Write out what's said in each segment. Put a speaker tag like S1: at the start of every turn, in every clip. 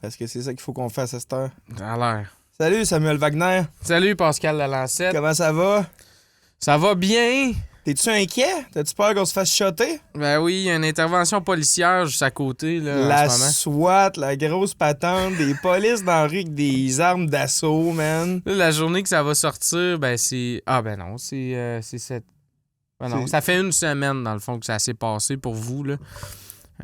S1: Parce que c'est ça qu'il faut qu'on fasse à cette heure.
S2: Ça a l'air.
S1: Salut Samuel Wagner.
S2: Salut Pascal Lalancette.
S1: Comment ça va?
S2: Ça va bien?
S1: T'es-tu inquiet? T'as-tu peur qu'on se fasse shotter?
S2: Ben oui, il y a une intervention policière juste à côté là,
S1: La
S2: en ce moment.
S1: SWAT, la grosse patente, des polices dans la rue avec des armes d'assaut, man.
S2: Là, la journée que ça va sortir, ben c'est... Ah ben non, c'est cette... Ben non,
S1: C'est-
S2: ça fait une semaine dans le fond que ça s'est passé pour vous là.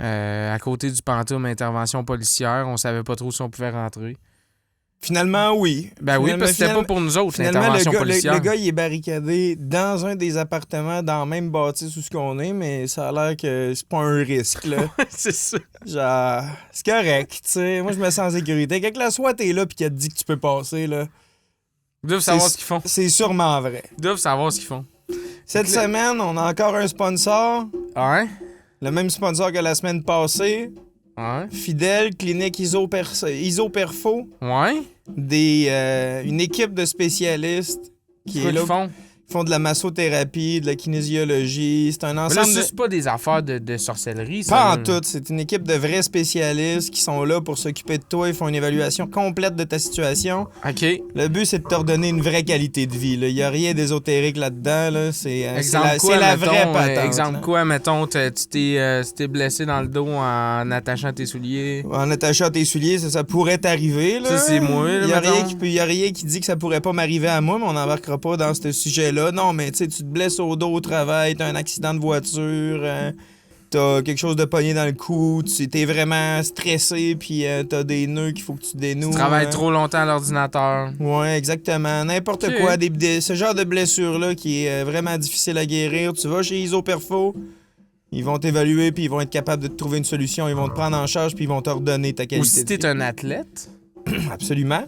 S2: À côté du Pantoum, intervention policière, on savait pas trop si on pouvait rentrer.
S1: Finalement, oui.
S2: Ben oui, parce que c'était pas pour nous autres,
S1: Finalement,
S2: l'intervention policière.
S1: le gars, il est barricadé dans un des appartements, dans la même bâtisse où ce qu'on est, mais ça a l'air que c'est pas un risque, là.
S2: C'est ça.
S1: Genre, c'est correct, tu sais. Moi, je me sens en sécurité. Quand la SWAT est là pis qu'elle te dit que tu peux passer, là,
S2: Ils doivent savoir
S1: C'est-
S2: ce qu'ils font.
S1: c'est sûrement vrai.
S2: Ils doivent savoir ce qu'ils font.
S1: Cette semaine, on a encore un sponsor.
S2: Ouais?
S1: Le même sponsor que la semaine passée.
S2: Ouais?
S1: Fidèle, clinique Isoperfo.
S2: Ouais?
S1: Une équipe de spécialistes qui
S2: Quoi
S1: est là,
S2: qu'ils font?
S1: qui font de la massothérapie, de la kinésiologie. C'est un
S2: Mais là,
S1: ensemble
S2: ça,
S1: de...
S2: c'est pas des affaires de sorcellerie, ça.
S1: Pas en
S2: là.
S1: tout. C'est une équipe de vrais spécialistes qui sont là pour s'occuper de toi. Ils font une évaluation complète de ta situation.
S2: OK.
S1: Le but, c'est de te redonner une vraie qualité de vie. Il n'y a rien d'ésotérique là-dedans. Là. C'est
S2: Exemple quoi,
S1: la
S2: mettons,
S1: vraie patente.
S2: exemple
S1: là.
S2: quoi, mettons, tu t'es blessé dans le dos en attachant tes souliers.
S1: En attachant tes souliers, ça pourrait t'arriver. Là.
S2: Ça, c'est moi, là,
S1: Il n'y a,
S2: mettons.
S1: y a rien qui dit que ça pourrait pas m'arriver à moi, mais on n'embarquera pas dans ce sujet-là. Non, mais tu sais, tu te blesses au dos au travail, t'as un accident de voiture, t'as quelque chose de pogné dans le cou, t'es vraiment stressé, puis t'as des nœuds qu'il faut que tu dénoues.
S2: Tu travailles trop longtemps à l'ordinateur.
S1: Ouais, exactement. N'importe
S2: Ok.
S1: quoi. Ce genre de blessure-là qui est vraiment difficile à guérir. Tu vas chez Isoperfo, ils vont t'évaluer, puis ils vont être capables de te trouver une solution. Ils vont te prendre en charge, puis ils vont te redonner ta
S2: Ou
S1: qualité
S2: si
S1: de vie.
S2: t'es un athlète.
S1: Absolument.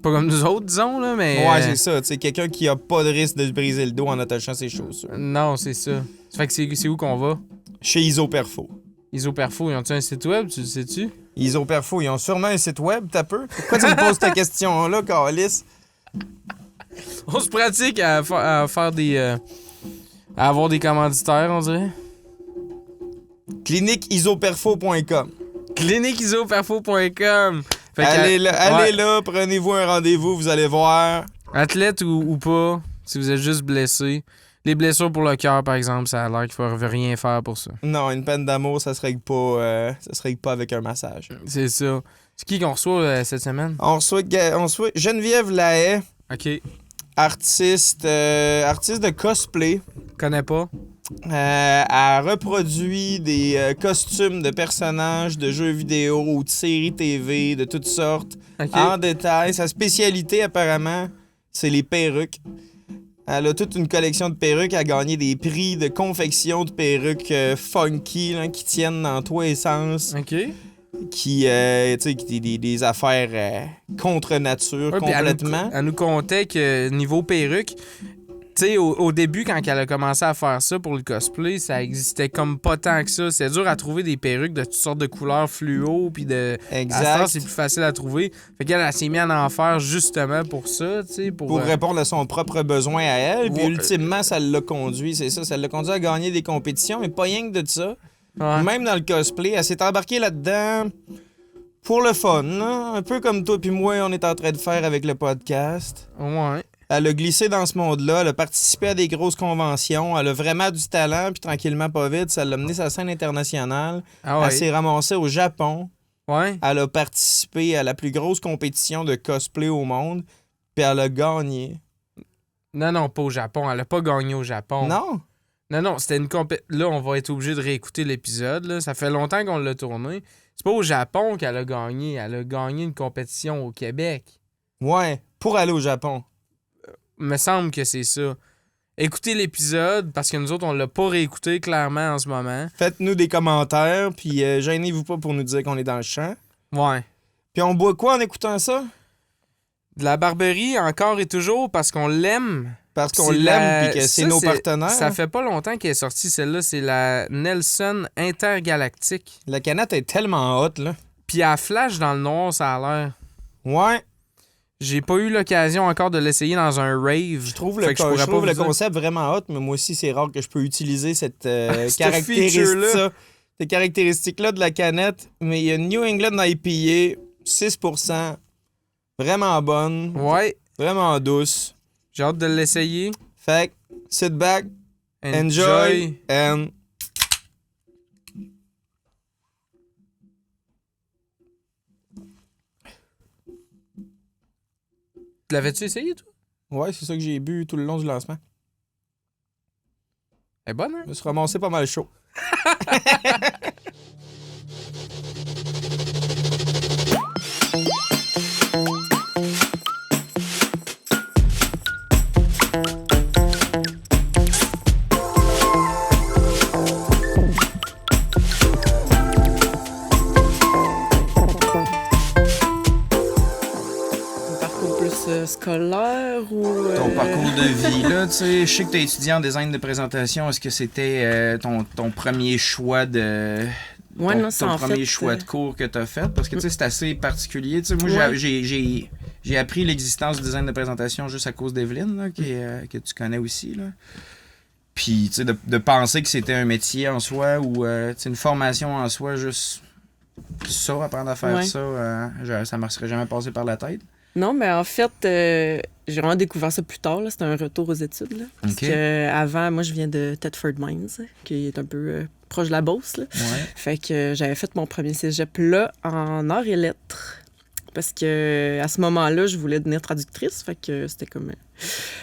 S2: Pas comme nous autres, disons, là, mais...
S1: Ouais, c'est ça. Tu sais, quelqu'un qui a pas de risque de se briser le dos en attachant ses chaussures.
S2: Non, c'est ça. Ça fait que c'est où qu'on va?
S1: Chez Isoperfo.
S2: Isoperfo, ils ont-tu un site web, tu le sais-tu?
S1: Isoperfo, ils ont sûrement un site web, t'as peu. Pourquoi tu me poses ta question-là, Carlis?
S2: On se pratique à faire des... à avoir des commanditaires, on dirait.
S1: Cliniqueisoperfo.com.
S2: Cliniqueisoperfo.com. Fait que,
S1: Allez
S2: ouais.
S1: là, prenez-vous un rendez-vous, vous allez voir.
S2: Athlète ou pas, si vous êtes juste blessé. Les blessures pour le cœur, par exemple, ça a l'air qu'il ne faut rien faire pour ça.
S1: Non, une peine d'amour, ça se règle pas avec un massage.
S2: C'est ça. C'est qui qu'on reçoit cette semaine?
S1: On reçoit Geneviève Lahaye,
S2: OK.
S1: artiste de cosplay.
S2: Connais pas?
S1: Elle reproduit des costumes de personnages de jeux vidéo ou de séries TV de toutes sortes
S2: OK.
S1: en détail. Sa spécialité, apparemment, c'est les perruques. Elle a toute une collection de perruques. Elle a gagné des prix de confection de perruques funky là, qui tiennent dans tous les sens.
S2: OK.
S1: Qui, tu sais, des affaires contre nature
S2: Ouais, puis
S1: complètement.
S2: Elle nous contait que niveau perruque, tu sais, au début, quand elle a commencé à faire ça pour le cosplay, ça existait comme pas tant que ça. C'est dur à trouver des perruques de toutes sortes de couleurs fluo, puis de... À cette heure,
S1: Exact.
S2: c'est plus facile à trouver. Fait qu'elle elle s'est mise à en faire justement pour ça, tu sais,
S1: Pour répondre à son propre besoin à elle. Puis
S2: Ouais.
S1: ultimement, ça l'a conduit, c'est ça. Ça l'a conduit à gagner des compétitions, mais pas rien que de ça.
S2: Ouais.
S1: Même dans le cosplay, elle s'est embarquée là-dedans pour le fun, là. Un peu comme toi puis moi, on est en train de faire avec le podcast.
S2: Ouais.
S1: Elle a glissé dans ce monde-là, elle a participé à des grosses conventions, elle a vraiment du talent, puis tranquillement, pas vite, ça l'a mené sur la scène internationale.
S2: Ah ouais.
S1: Elle s'est ramassée au Japon.
S2: Ouais.
S1: Elle a participé à la plus grosse compétition de cosplay au monde, puis elle a gagné.
S2: Non, pas au Japon. Elle a pas gagné au Japon.
S1: Non?
S2: Non, c'était une compétition. Là, on va être obligé de réécouter l'épisode. Là. Ça fait longtemps qu'on l'a tourné. C'est pas au Japon qu'elle a gagné. Elle a gagné une compétition au Québec.
S1: Ouais, pour aller au Japon.
S2: Me semble que c'est ça. Écoutez l'épisode, parce que nous autres, on l'a pas réécouté clairement en ce moment.
S1: Faites-nous des commentaires, puis gênez-vous pas pour nous dire qu'on est dans le champ.
S2: Ouais.
S1: Puis on boit quoi en écoutant ça?
S2: De la Barberie, encore et toujours, parce qu'on l'aime.
S1: Parce qu'on
S2: C'est
S1: l'aime, puis que c'est
S2: ça,
S1: nos partenaires.
S2: Ça fait pas longtemps qu'elle est sortie, celle-là. C'est la Nelson Intergalactique.
S1: La canette est tellement haute, là.
S2: Puis elle flash dans le noir, ça a l'air.
S1: Ouais,
S2: J'ai pas eu l'occasion encore de l'essayer dans un rave.
S1: je trouve
S2: Fait
S1: le,
S2: que je pourrais
S1: je
S2: pas
S1: trouve
S2: vous
S1: le
S2: dire.
S1: concept vraiment hot, mais moi aussi, c'est rare que je peux utiliser cette
S2: Cette
S1: caractéristique,
S2: feature-là.
S1: ces caractéristiques-là de la canette. Mais il y a New England IPA, 6%. Vraiment bonne.
S2: Ouais,
S1: Vraiment douce.
S2: j'ai hâte de l'essayer.
S1: Fait que, sit back, enjoy, and...
S2: L'avais-tu essayé, toi?
S1: Ouais, c'est ça que j'ai bu tout le long du lancement.
S2: Elle est bonne, hein?
S1: Je me suis ramassé pas mal chaud.
S3: Scolaire ou...
S1: Ton parcours de vie, là, tu sais, je sais que tu es étudiant en design de présentation. Est-ce que c'était ton premier choix de...
S3: Ouais, non, c'est
S1: ton
S3: en
S1: premier
S3: fait,
S1: choix de cours que tu as fait? Parce que, tu sais, c'est assez particulier. Tu sais, moi,
S3: Ouais.
S1: j'ai appris l'existence du design de présentation juste à cause d'Evelyne, là, que tu connais aussi, là. Puis, tu sais, de penser que c'était un métier en soi ou, tu sais, une formation en soi, juste ça, apprendre à faire
S3: Ouais.
S1: ça me serait jamais passé par la tête.
S3: Non, mais en fait, j'ai vraiment découvert ça plus tard. Là. C'était un retour aux études. Là. Parce
S1: Ok.
S3: que, avant, moi, je viens de Thetford Mines, qui est un peu proche de la Beauce. Là.
S1: Ouais.
S3: Fait que j'avais fait mon premier cégep là en arts et lettres. Parce que à ce moment-là, je voulais devenir traductrice. Fait que c'était comme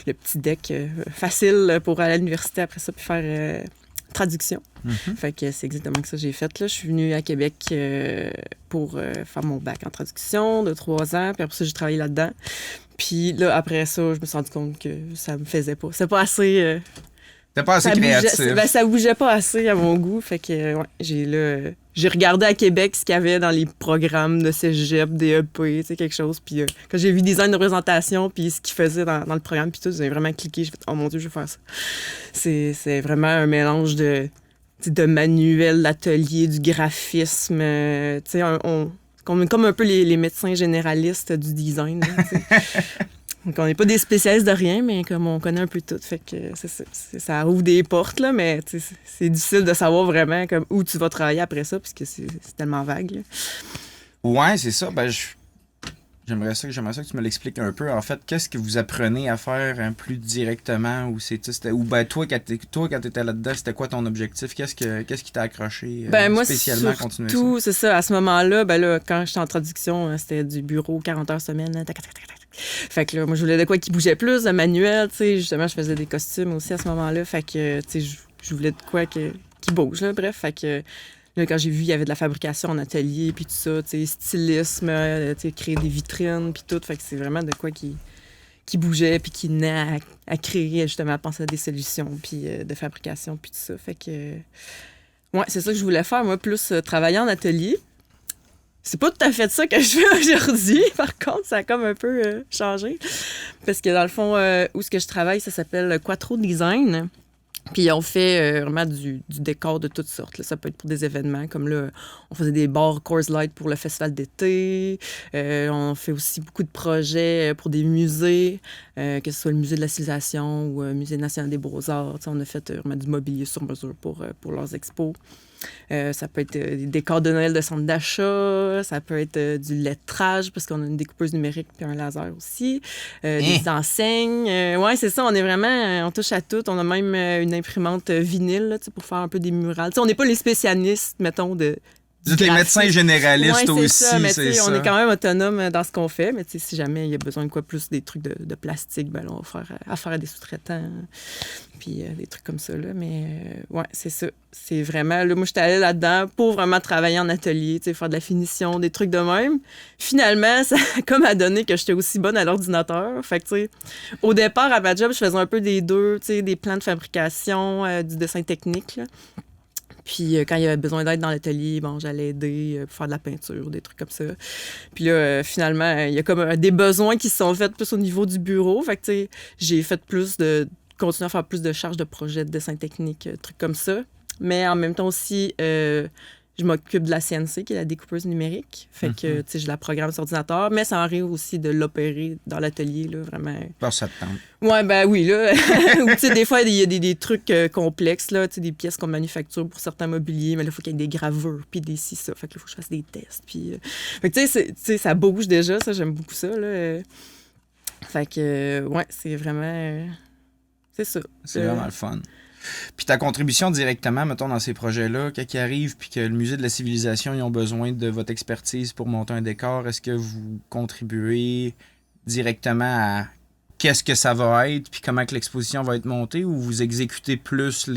S3: le petit deck facile pour aller à l'université après ça puis faire traduction.
S1: Mhm.
S3: Fait que c'est exactement ça que j'ai fait. Là. Je suis venue à Québec pour faire mon bac en traduction de 3 ans. Puis après ça, j'ai travaillé là-dedans. Puis là, après ça, je me suis rendu compte que ça me faisait pas. C'est pas assez...
S1: T'es pas assez
S3: ça
S1: créatif.
S3: bougeait, ça bougeait pas assez à mon goût. Fait que, ouais, j'ai regardé à Québec ce qu'il y avait dans les programmes de cégep, DEP, tu sais, quelque chose. Puis quand j'ai vu design de représentation, puis ce qu'ils faisaient dans le programme, puis tout, j'ai vraiment cliqué. J'ai fait, oh mon Dieu, je vais faire ça. C'est vraiment un mélange de manuels, d'ateliers, du graphisme. Tu sais, comme un peu les médecins généralistes du design. Là, tu sais. Donc, on n'est pas des spécialistes de rien, mais comme on connaît un peu tout. Fait que ça ouvre des portes, là, mais c'est difficile de savoir vraiment comme, où tu vas travailler après ça, parce que c'est tellement vague. Là.
S1: Ouais, c'est ça. Ben, j'aimerais ça que tu me l'expliques un peu. En fait, qu'est-ce que vous apprenez à faire plus directement? Ou ben, toi, quand t'étais là-dedans, c'était quoi ton objectif? Qu'est-ce qui t'a accroché
S3: Moi,
S1: spécialement à continuer ça?
S3: surtout, c'est ça. À ce moment-là, quand j'étais en traduction, c'était du bureau 40 heures semaine. Tac, tac, tac, tac. Fait que là, moi, je voulais de quoi qui bougeait plus, de manuel, tu sais. Justement, je faisais des costumes aussi à ce moment-là. Fait que, tu sais, je voulais de quoi qui bouge, là. Bref, fait que là, quand j'ai vu, il y avait de la fabrication en atelier, puis tout ça, tu sais, stylisme, tu sais, créer des vitrines, puis tout. Fait que c'est vraiment de quoi qui bougeait, puis qui venait à créer, justement, à penser à des solutions, puis de fabrication, puis tout ça. Fait que, ouais, c'est ça que je voulais faire, moi, plus travailler en atelier. C'est pas tout à fait ça que je fais aujourd'hui. Par contre, ça a comme un peu changé. Parce que dans le fond, où est-ce que je travaille, ça s'appelle Quattro Design. Puis on fait vraiment du décor de toutes sortes. Là. Ça peut être pour des événements, comme là, on faisait des bars Coors Light pour le festival d'été. On fait aussi beaucoup de projets pour des musées, que ce soit le musée de la civilisation ou le musée national des beaux-arts. On a fait vraiment du mobilier sur mesure pour leurs expos. Ça peut être des décors de Noël de centre d'achat, ça peut être du lettrage, parce qu'on a une découpeuse numérique puis un laser aussi, des enseignes. Ouais, c'est ça, on est vraiment, on touche à tout. On a même une imprimante vinyle là, pour faire un peu des murales. T'sais, on n'est pas les spécialistes, mettons, de...
S1: Vous êtes les médecins généralistes
S3: ouais,
S1: aussi,
S3: ça, mais
S1: c'est ça.
S3: On est quand même autonome dans ce qu'on fait, mais si jamais il y a besoin de quoi plus des trucs de plastique, ben là, on va faire affaire à des sous-traitants, puis des trucs comme ça. Là. Mais ouais, c'est ça. C'est vraiment... Là, moi, j'étais allée là-dedans pour vraiment travailler en atelier, faire de la finition, des trucs de même. Finalement, ça a comme à donner que j'étais aussi bonne à l'ordinateur. Fait que, tu sais, au départ, à ma job, je faisais un peu des deux, des plans de fabrication, du dessin technique, là. Puis quand il y avait besoin d'aide dans l'atelier, bon, j'allais aider pour faire de la peinture, des trucs comme ça. Puis là, finalement, il y a comme des besoins qui se sont faits plus au niveau du bureau. Fait que, tu sais, j'ai fait continuer à faire plus de charges de projets de dessin technique, trucs comme ça. Mais en même temps aussi, je je m'occupe de la CNC, qui est la découpeuse numérique. Fait que, tu sais, je la programme sur ordinateur, mais ça arrive aussi de l'opérer dans l'atelier, là, vraiment.
S4: Par ça te tente.
S3: Ouais, ben oui, là. Ou, tu sais, des fois, il y a des trucs complexes, là, tu sais, des pièces qu'on manufacture pour certains mobiliers, mais là, il faut qu'il y ait des gravures, puis des ci, ça. Fait que là, il faut que je fasse des tests, puis... Fait que, tu sais, ça bouge déjà, ça, j'aime beaucoup ça, là. Fait que, ouais, c'est vraiment... c'est ça.
S4: C'est vraiment le fun. Puis ta contribution directement, mettons, dans ces projets-là, quand ils arrivent, puis que le Musée de la Civilisation, ils ont besoin de votre expertise pour monter un décor, est-ce que vous contribuez directement à qu'est-ce que ça va être, puis comment que l'exposition va être montée, ou vous exécutez plus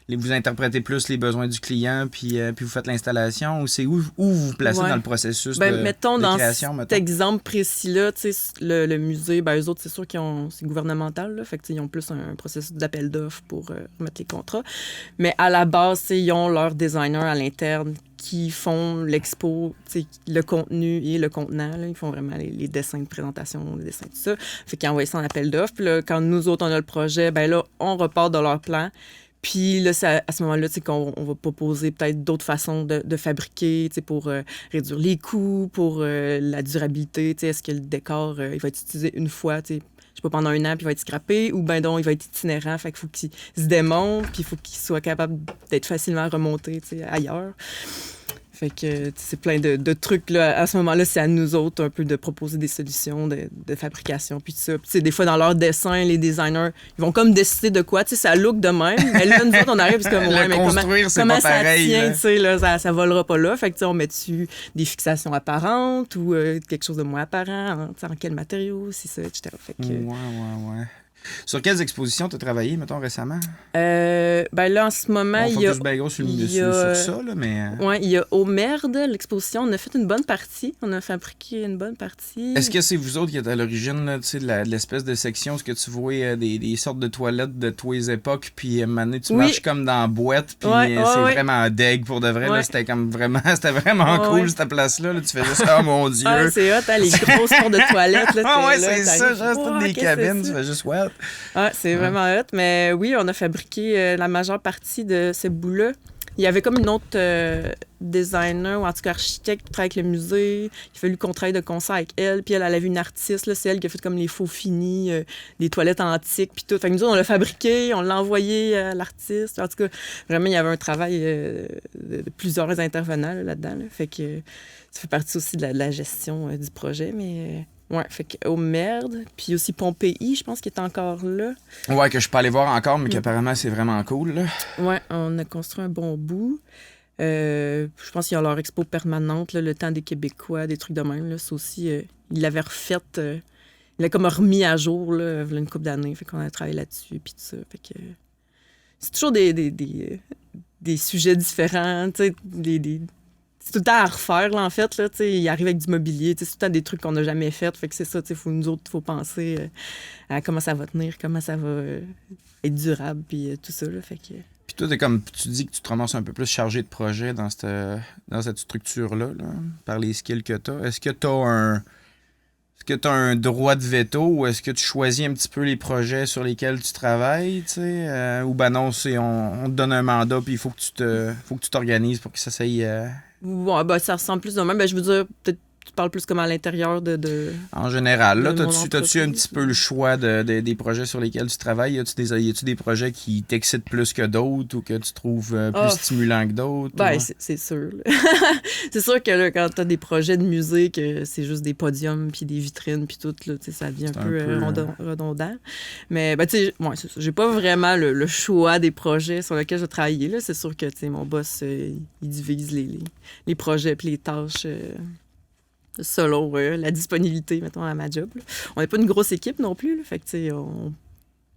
S4: vous interprétez plus les besoins du client, puis vous faites l'installation, ou c'est où vous vous placez dans le processus
S3: mettons,
S4: de création?
S3: Dans cet exemple précis-là, le musée, ben, eux autres, c'est sûr c'est gouvernemental, là, fait que, ils ont plus un processus d'appel d'offres pour remettre les contrats. Mais à la base, ils ont leurs designers à l'interne qui font l'expo, le contenu et le contenant. Là, ils font vraiment les dessins de présentation, les dessins, tout ça. Fait qu'ils envoient ça en appel d'offres. Puis là, quand nous autres, on a le projet, ben là, on repart de leur plan. Puis là, c'est à ce moment-là qu'on va proposer peut-être d'autres façons de fabriquer pour réduire les coûts, pour la durabilité. Est-ce que le décor il va être utilisé une fois, je sais pas, pendant 1 an, puis il va être scrappé, ou ben donc il va être itinérant, fait qu'il faut qu'il se démonte, puis il faut qu'il soit capable d'être facilement remonté ailleurs. Fait que c'est plein de trucs. Là. À ce moment-là, c'est à nous autres un peu de proposer des solutions de fabrication. Puis tout ça. Puis, des fois, dans leurs dessins, les designers, ils vont comme décider de quoi. Ça look de même. Mais là, nous autres, on arrive parce que ouais, mais comment ça tient? Là, ça volera pas là. Fait que on met dessus des fixations apparentes ou quelque chose de moins apparent. En quel matériau, si ça, etc. Fait que,
S4: ouais. Sur quelles expositions tu as travaillé, mettons, récemment?
S3: Ben là, en ce moment, il y a...
S4: plus gros sur ça, là, mais...
S3: Oui, il y a Au Merde, l'exposition. On a fait une bonne partie. On a fabriqué une bonne partie.
S4: Est-ce que c'est vous autres qui êtes à l'origine là, de l'espèce de section où tu vois des sortes de toilettes de tous les époques, puis maintenant tu marches comme dans la boîte, puis c'est vraiment deg pour de vrai. Là, c'était vraiment cool, cette place-là. Là, tu fais juste, oh mon Dieu!
S3: C'est hot, hein, les grosses portes de toilettes. Là,
S4: c'est ça, genre, c'est toutes des cabines, tu fais juste, what?
S3: C'est vraiment hot. Mais oui, on a fabriqué la majeure partie de ce bout-là. Il y avait comme une autre designer, ou en tout cas architecte, qui travaille avec le musée. Il a fallu qu'on travaille de concert avec elle. Puis elle avait une artiste, là, c'est elle qui a fait comme les faux finis, des toilettes antiques, puis tout. Fait que nous, on l'a fabriqué, on l'a envoyé à l'artiste. En tout cas, vraiment, il y avait un travail de plusieurs intervenants là-dedans. Là. Fait que ça fait partie aussi de la gestion du projet, mais... Ouais, fait qu'au Merde. Puis aussi Pompéi, je pense qu'il est encore là.
S4: Ouais, que je peux aller voir encore, mais qu'apparemment, c'est vraiment cool, là.
S3: Ouais, on a construit un bon bout. Je pense qu'il y a leur expo permanente, là, le temps des Québécois, des trucs de même. Là. C'est aussi... il l'avait refait... il l'a comme remis à jour, là, il y a une couple d'années. Fait qu'on a travaillé là-dessus, puis tout ça. Fait que... c'est toujours des sujets différents, tu sais, c'est tout le temps à refaire, là, en fait. Là, il arrive avec du mobilier. C'est tout le temps des trucs qu'on n'a jamais fait. Fait que c'est ça. Nous autres, il faut penser à comment ça va tenir, comment ça va être durable, puis tout ça. Là, fait que...
S4: Puis toi, comme tu dis que tu te ramasses un peu plus chargé de projet dans cette structure-là, là, par les skills que tu as. Est-ce que tu as un droit de veto ou est-ce que tu choisis un petit peu les projets sur lesquels tu travailles, ou ben non, on te donne un mandat puis il faut que tu t'organises pour que ça s'aille...
S3: Ouais, ben, ça ressemble plus de même. Ben, je veux dire, peut-être tu parles plus comme à l'intérieur de...
S4: En général, là, t'as-tu un petit peu le choix des projets sur lesquels tu travailles? Y a-tu des projets qui t'excitent plus que d'autres ou que tu trouves plus stimulants que d'autres?
S3: Ben, c'est sûr. C'est sûr que là, quand t'as des projets de musée, que c'est juste des podiums puis des vitrines puis tout, là, ça devient un peu redondant. Mais, ben, tu sais, c'est ça. J'ai pas vraiment le choix des projets sur lesquels je vais travailler. Là. C'est sûr que, tu sais, mon boss, il divise les projets puis les tâches... selon la disponibilité, mettons, à ma job. Là. On n'est pas une grosse équipe non plus. Là, fait que, tu sais,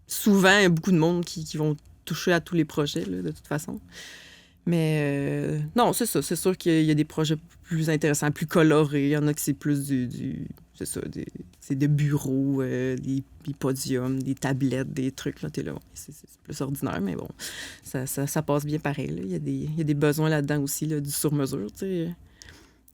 S3: souvent, il y a beaucoup de monde qui vont toucher à tous les projets, là, de toute façon. Mais non, c'est ça. C'est sûr qu'il y a des projets plus intéressants, plus colorés. Il y en a qui c'est plus c'est ça, c'est des bureaux, des podiums, des tablettes, des trucs. Là, t'es là, c'est plus ordinaire, mais bon, ça passe bien pareil. Là. Il y a des besoins là-dedans aussi, là, du sur-mesure, tu sais.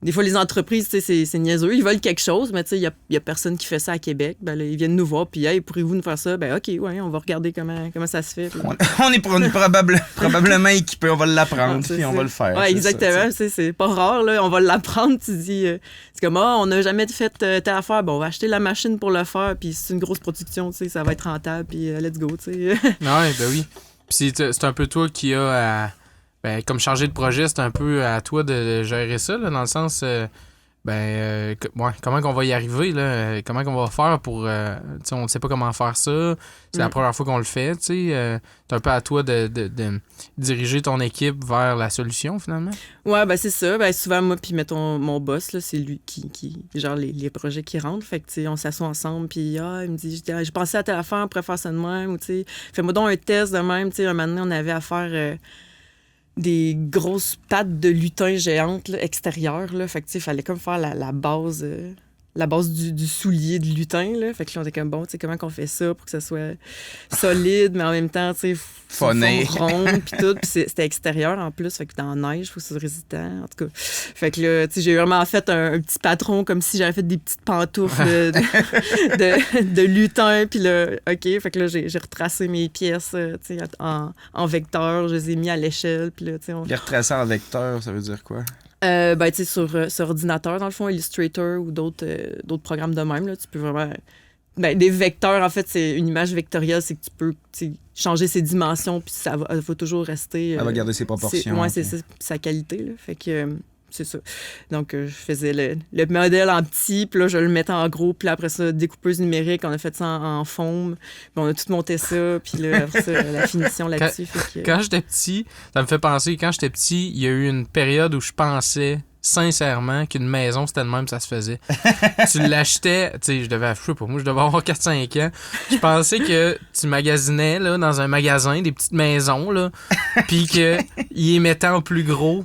S3: des fois, les entreprises, tu sais, c'est niaiseux. Ils veulent quelque chose, mais tu sais, il y a personne qui fait ça à Québec. Ben là, ils viennent nous voir, puis hey, pourriez-vous nous faire ça? Ben OK, ouais, on va regarder comment ça se fait. Puis...
S4: On est probablement équipé, on va l'apprendre, puis on va le faire.
S3: Ouais, exactement. C'est pas rare, là. On va l'apprendre. Tu dis, c'est comme, on n'a jamais fait telle affaire. Bon, on va acheter la machine pour le faire, puis c'est une grosse production, tu sais, ça va être rentable, puis let's go, tu sais.
S2: Ouais, ben oui. Puis c'est un peu toi qui a à. Ben, comme chargé de projet, c'est un peu à toi de gérer ça, là, dans le sens. Comment qu'on va y arriver, là? Comment qu'on va faire pour. On ne sait pas comment faire ça. C'est la première fois qu'on le fait, tu sais. C'est un peu à toi de diriger ton équipe vers la solution, finalement.
S3: Ouais, ben c'est ça. Ben souvent, moi, puis mettons, mon boss, là, c'est lui qui genre les projets qui rentrent. Fait que, tu sais, on s'assoit ensemble, puis il me dit, j'ai pensé à telle affaire, on pourrait faire ça de même, ou tu sais, fais-moi donc un test de même. Tu sais, un moment donné, on avait à faire des grosses pattes de lutin géantes là, extérieures. Là. Fait que, tu sais, il fallait comme faire la base du soulier de lutin. Là. Fait que là, on était comme, bon, tu sais, comment qu'on fait ça pour que ça soit solide, mais en même temps, tu sais,
S4: phoné,
S3: rond, puis tout. Puis c'était extérieur en plus, fait que dans la neige, il faut que ça soit résistant. En tout cas, fait que là, tu sais, j'ai vraiment fait un petit patron comme si j'avais fait des petites pantoufles de lutin. Puis là, OK, fait que là, j'ai retracé mes pièces, tu sais, en vecteur, je les ai mis à l'échelle. Puis là, tu sais,
S4: Les retracer en vecteur, ça veut dire quoi?
S3: Ben, tu sais, sur ordinateur, dans le fond, Illustrator ou d'autres programmes de même, là, tu peux vraiment... Ben, des vecteurs, en fait, c'est une image vectorielle, c'est que tu peux changer ses dimensions, puis elle va toujours rester...
S4: Elle va garder ses proportions.
S3: Ouais, c'est ça, sa qualité, là. Fait que... c'est ça. Donc, je faisais le modèle en petit, puis là, je le mettais en gros, puis là, après ça, découpeuse numérique, on a fait ça en foam, puis on a tout monté ça, puis là, après ça, la finition là-dessus.
S2: Quand j'étais petit, ça me fait penser, quand j'étais petit, il y a eu une période où je pensais sincèrement qu'une maison, c'était de même, ça se faisait. Tu l'achetais, tu sais, je devais avoir 4-5 ans. Je pensais que tu magasinais là, dans un magasin des petites maisons, là, puis qu'ils les mettaient en plus gros,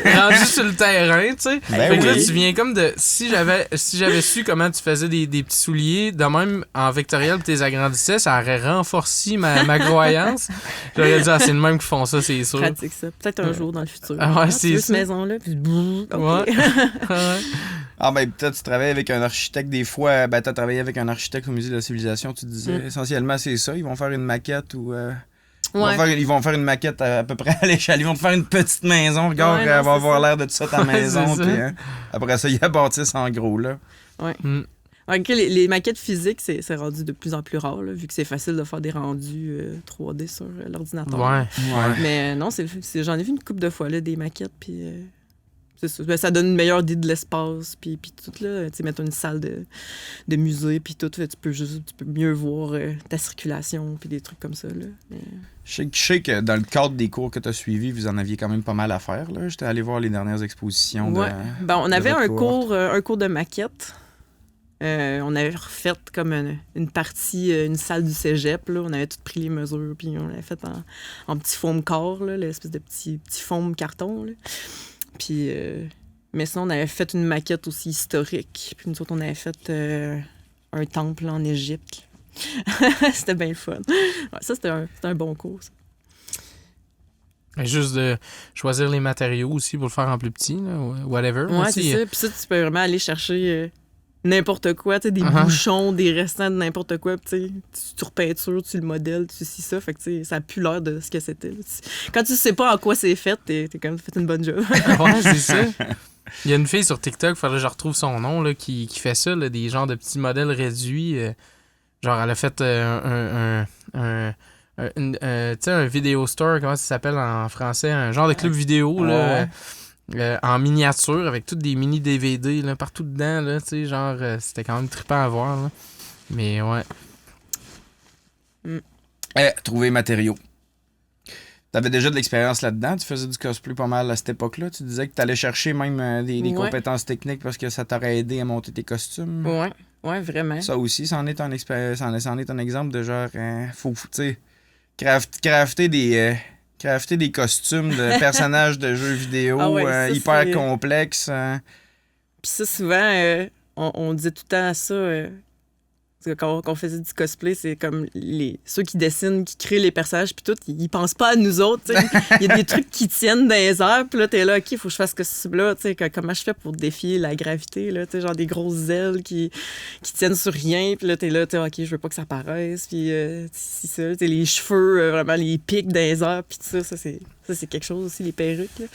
S2: rendu sur le terrain, tu sais. Fait que là, tu viens comme de... Si j'avais su comment tu faisais des petits souliers, de même, en vectoriel, puis tu les agrandissais, ça aurait renforcé ma croyance. J'aurais dit, c'est de même qu'ils font ça, c'est sûr.
S3: Pratique ça. Peut-être un jour dans le futur.
S2: Ah ouais, c'est
S3: cette maison-là, puis okay.
S2: Ouais.
S4: Ah ben peut-être tu travailles avec un architecte des fois, ben t'as travaillé avec un architecte au Musée de la Civilisation, tu disais essentiellement c'est ça, ils vont faire une maquette ou ils vont faire une maquette à peu près à l'échelle, ils vont te faire une petite maison, regarde, elle va avoir l'air de tout ça ta maison, puis après ça ils la bâtissent en gros là.
S3: Ouais. OK, les maquettes physiques, c'est rendu de plus en plus rare, là, vu que c'est facile de faire des rendus 3D sur l'ordinateur.
S2: Ouais.
S3: Mais non, j'en ai vu une couple de fois, là, des maquettes, puis c'est ça. Ben, ça donne une meilleure idée de l'espace, puis tout, là. Tu sais, mettons une salle de musée, puis tout, tu peux mieux voir ta circulation, puis des trucs comme ça, là. Mais...
S4: Je sais que dans le cadre des cours que tu as suivis, vous en aviez quand même pas mal à faire, là. J'étais allé voir les dernières expositions de...
S3: Ben, on avait un cours de maquette. On avait refait comme une partie, une salle du cégep. Là. On avait tout pris les mesures, puis on l'avait fait en petit foam corps, là, l'espèce de petit foam carton. Là. Puis, mais sinon, on avait fait une maquette aussi historique. Puis nous autres, on avait fait un temple en Égypte. C'était bien le fun. Ouais, ça, c'était un bon cours. Ça.
S2: Juste de choisir les matériaux aussi pour le faire en plus petit, là, whatever.
S3: Ouais, c'est ça. Puis ça, tu peux vraiment aller chercher... n'importe quoi, tu sais, des bouchons, des restants de n'importe quoi, tu repeintures, tu le modèles, tu sais ça, fait que tu sais, ça a plus l'air de ce que c'était. Là. Quand tu sais pas en quoi c'est fait, t'es comme fait une bonne job.
S2: Ouais, c'est ça. Il y a une fille sur TikTok, faudrait que je retrouve son nom, là, qui fait ça, là, des genres de petits modèles réduits. Genre, elle a fait un vidéo store, comment ça s'appelle en français, un genre de club vidéo, là. En miniature avec toutes des mini DVD là, partout dedans là, tu sais, genre c'était quand même trippant à voir là. Mais ouais.
S4: Trouver matériaux. T'avais déjà de l'expérience là-dedans, tu faisais du cosplay pas mal à cette époque-là, tu disais que t'allais chercher même des compétences techniques parce que ça t'aurait aidé à monter tes costumes.
S3: Ouais, vraiment.
S4: Ça aussi, ça en est un exemple de genre faut tu sais crafter des costumes de personnages de jeux vidéo hyper complexes.
S3: Puis ça, souvent, on disait tout le temps ça. Quand on faisait du cosplay, c'est comme ceux qui dessinent, qui créent les personnages, puis tout, ils pensent pas à nous autres. T'sais. Il y a des trucs qui tiennent dans les airs, puis là, t'es là, OK, il faut que je fasse ce costume-là. Comment je fais pour défier la gravité? Là, genre des grosses ailes qui tiennent sur rien, puis là, t'es là, OK, je veux pas que ça paraisse. Puis ça, les cheveux, vraiment, les pics dans les airs, puis tout ça, c'est quelque chose aussi, les perruques. Là.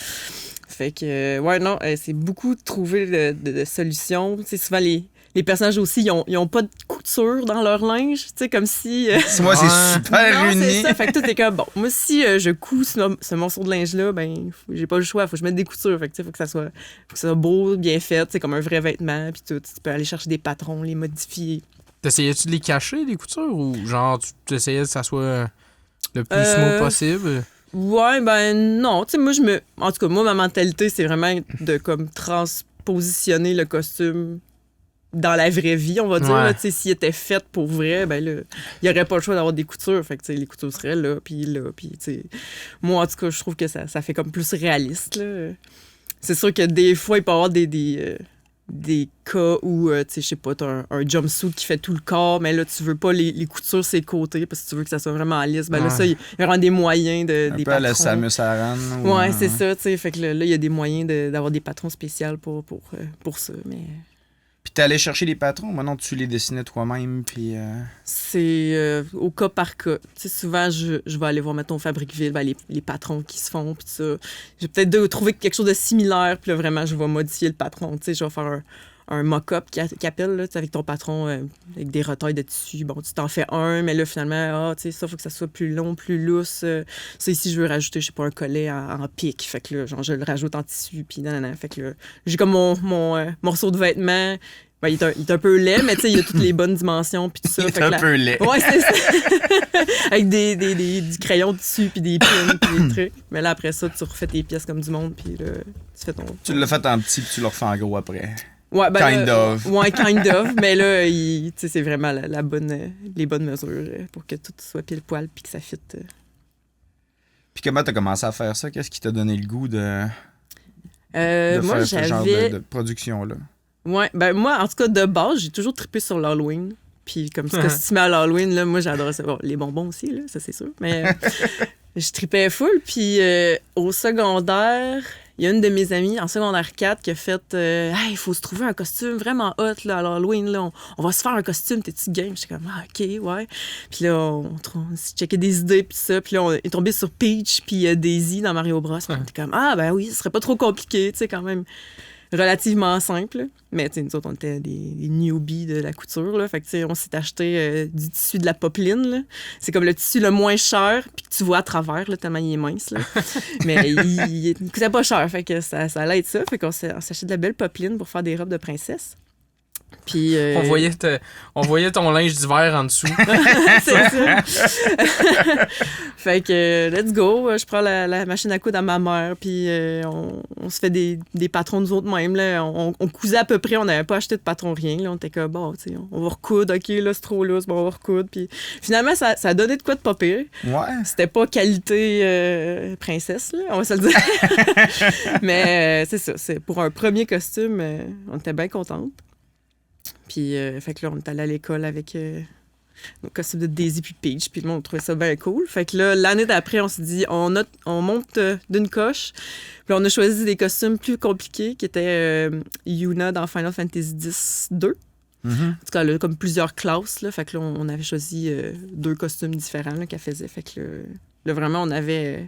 S3: Fait que, ouais, non, c'est beaucoup de trouver de solutions. T'sais, souvent, les personnages aussi, ils ont pas de couture dans leur linge, tu sais, comme si...
S4: Moi, c'est super
S3: non,
S4: uni.
S3: c'est ça, fait que tout est comme, bon, moi, si je couds ce morceau de linge-là, ben, j'ai pas le choix, faut que je mette des coutures, fait que, tu sais, faut que ça soit beau, bien fait, tu sais, comme un vrai vêtement, puis tout, tu peux aller chercher des patrons, les modifier.
S2: T'essayais-tu de les cacher, les coutures, ou genre, tu essayais que ça soit le plus smooth possible?
S3: Ouais, ben non, tu sais, en tout cas, moi, ma mentalité, c'est vraiment de, comme, transpositionner le costume dans la vraie vie, on va dire.
S2: Ouais.
S3: S'il était fait pour vrai, ben là, il n'y aurait pas le choix d'avoir des coutures. Fait que les coutures seraient là, puis là. Puis, moi, en tout cas, je trouve que ça fait comme plus réaliste. Là. C'est sûr que des fois, il peut y avoir des cas où, je sais pas, t'as un jumpsuit qui fait tout le corps, mais là, tu veux pas les coutures sur les côtés parce que tu veux que ça soit vraiment lisse. Ben là, ça, il y a vraiment des moyens
S4: Un
S3: des
S4: peu à la
S3: patrons.
S4: Samus Aran.
S3: Ouais, c'est ça, tu sais. Fait que là, il y a des moyens d'avoir des patrons spéciaux pour ça, mais...
S4: Puis t'es allé chercher les patrons, maintenant tu les dessinais toi-même, puis...
S3: C'est au cas par cas. Tu sais, souvent, je vais aller voir, mettons, Fabriqueville, ben, les patrons qui se font, puis ça. J'ai peut-être trouvé quelque chose de similaire, puis là, vraiment, je vais modifier le patron. Tu sais, je vais faire un mock-up qui appelle, là, tu sais, avec ton patron, avec des retailles de tissu. Bon, tu t'en fais un, mais là, finalement, tu sais, ça, il faut que ça soit plus long, plus lousse. Ça, ici, je veux rajouter, je sais pas, un collet en pique. Fait que là, genre, je le rajoute en tissu, puis nanana. Fait que là, j'ai comme mon morceau de vêtement. Ben, il est un peu laid, mais tu sais, il a toutes les bonnes dimensions, puis tout ça.
S4: Il est un peu laid.
S3: Ouais, c'est ça. Avec du crayon dessus, puis des pins, puis des trucs. Mais là, après ça, tu refais tes pièces comme du monde, puis là, tu fais ton...
S4: Tu l'as fait en petit, puis tu le refais en gros après.
S3: Ouais, ben,
S4: Kind of.
S3: Ouais, kind of. Mais là, tu sais, c'est vraiment les bonnes mesures pour que tout soit pile poil, puis que ça fitte.
S4: Puis comment t'as commencé à faire ça? Qu'est-ce qui t'a donné le goût de
S3: Moi,
S4: faire ce genre de production-là?
S3: Ouais, ben moi, en tout cas, de base, j'ai toujours trippé sur l'Halloween. Puis comme se costumer à l'Halloween, là, moi, j'adorais ça. Bon, les bonbons aussi, là, ça, c'est sûr. Mais je trippais full. Puis au secondaire, il y a une de mes amies en secondaire 4 qui a fait Hey, il faut se trouver un costume vraiment hot là, à l'Halloween. Là. On va se faire un costume, t'es-tu game? J'étais comme Ah, OK, ouais. Puis là, on checkait des idées, puis ça. Puis là, on est tombé sur Peach, puis Daisy dans Mario Bros. Puis on était comme Ah, ben oui, ce serait pas trop compliqué, tu sais, quand même. Relativement simple. Mais nous autres, on était des newbies de la couture. Là. Fait que, on s'est acheté du tissu de la popeline. Là. C'est comme le tissu le moins cher, puis que tu vois à travers, là, tellement il est mince. Là. Mais il coûtait pas cher. Fait que ça allait être ça. Fait qu'on s'achetait de la belle popeline pour faire des robes de princesse. Puis,
S2: On voyait ton linge d'hiver en dessous.
S3: c'est ça. Fait que, let's go. Je prends la machine à coudre à ma mère, puis on se fait des patrons nous autres mêmes. Là. On cousait à peu près, on n'avait pas acheté de patron rien. Là. On était comme, bon, tu sais, on va recoudre. OK, là, c'est trop lousse, bon, on va recoudre. Puis finalement, ça a donné de quoi de pas pire.
S4: Ouais.
S3: C'était pas qualité princesse, là, on va se le dire. Mais c'est ça. Pour un premier costume, on était bien contente. Puis, fait que là, on est allé à l'école avec nos costumes de Daisy puis Peach. Puis, on trouvait ça bien cool. Fait que là, l'année d'après, on s'est dit, on monte d'une coche. Puis, on a choisi des costumes plus compliqués qui étaient Yuna dans Final Fantasy X-2.
S4: Mm-hmm.
S3: En tout cas, là, comme plusieurs classes. Là, fait que là, on avait choisi 2 costumes différents là, qu'elle faisait. Fait que là, vraiment, on avait...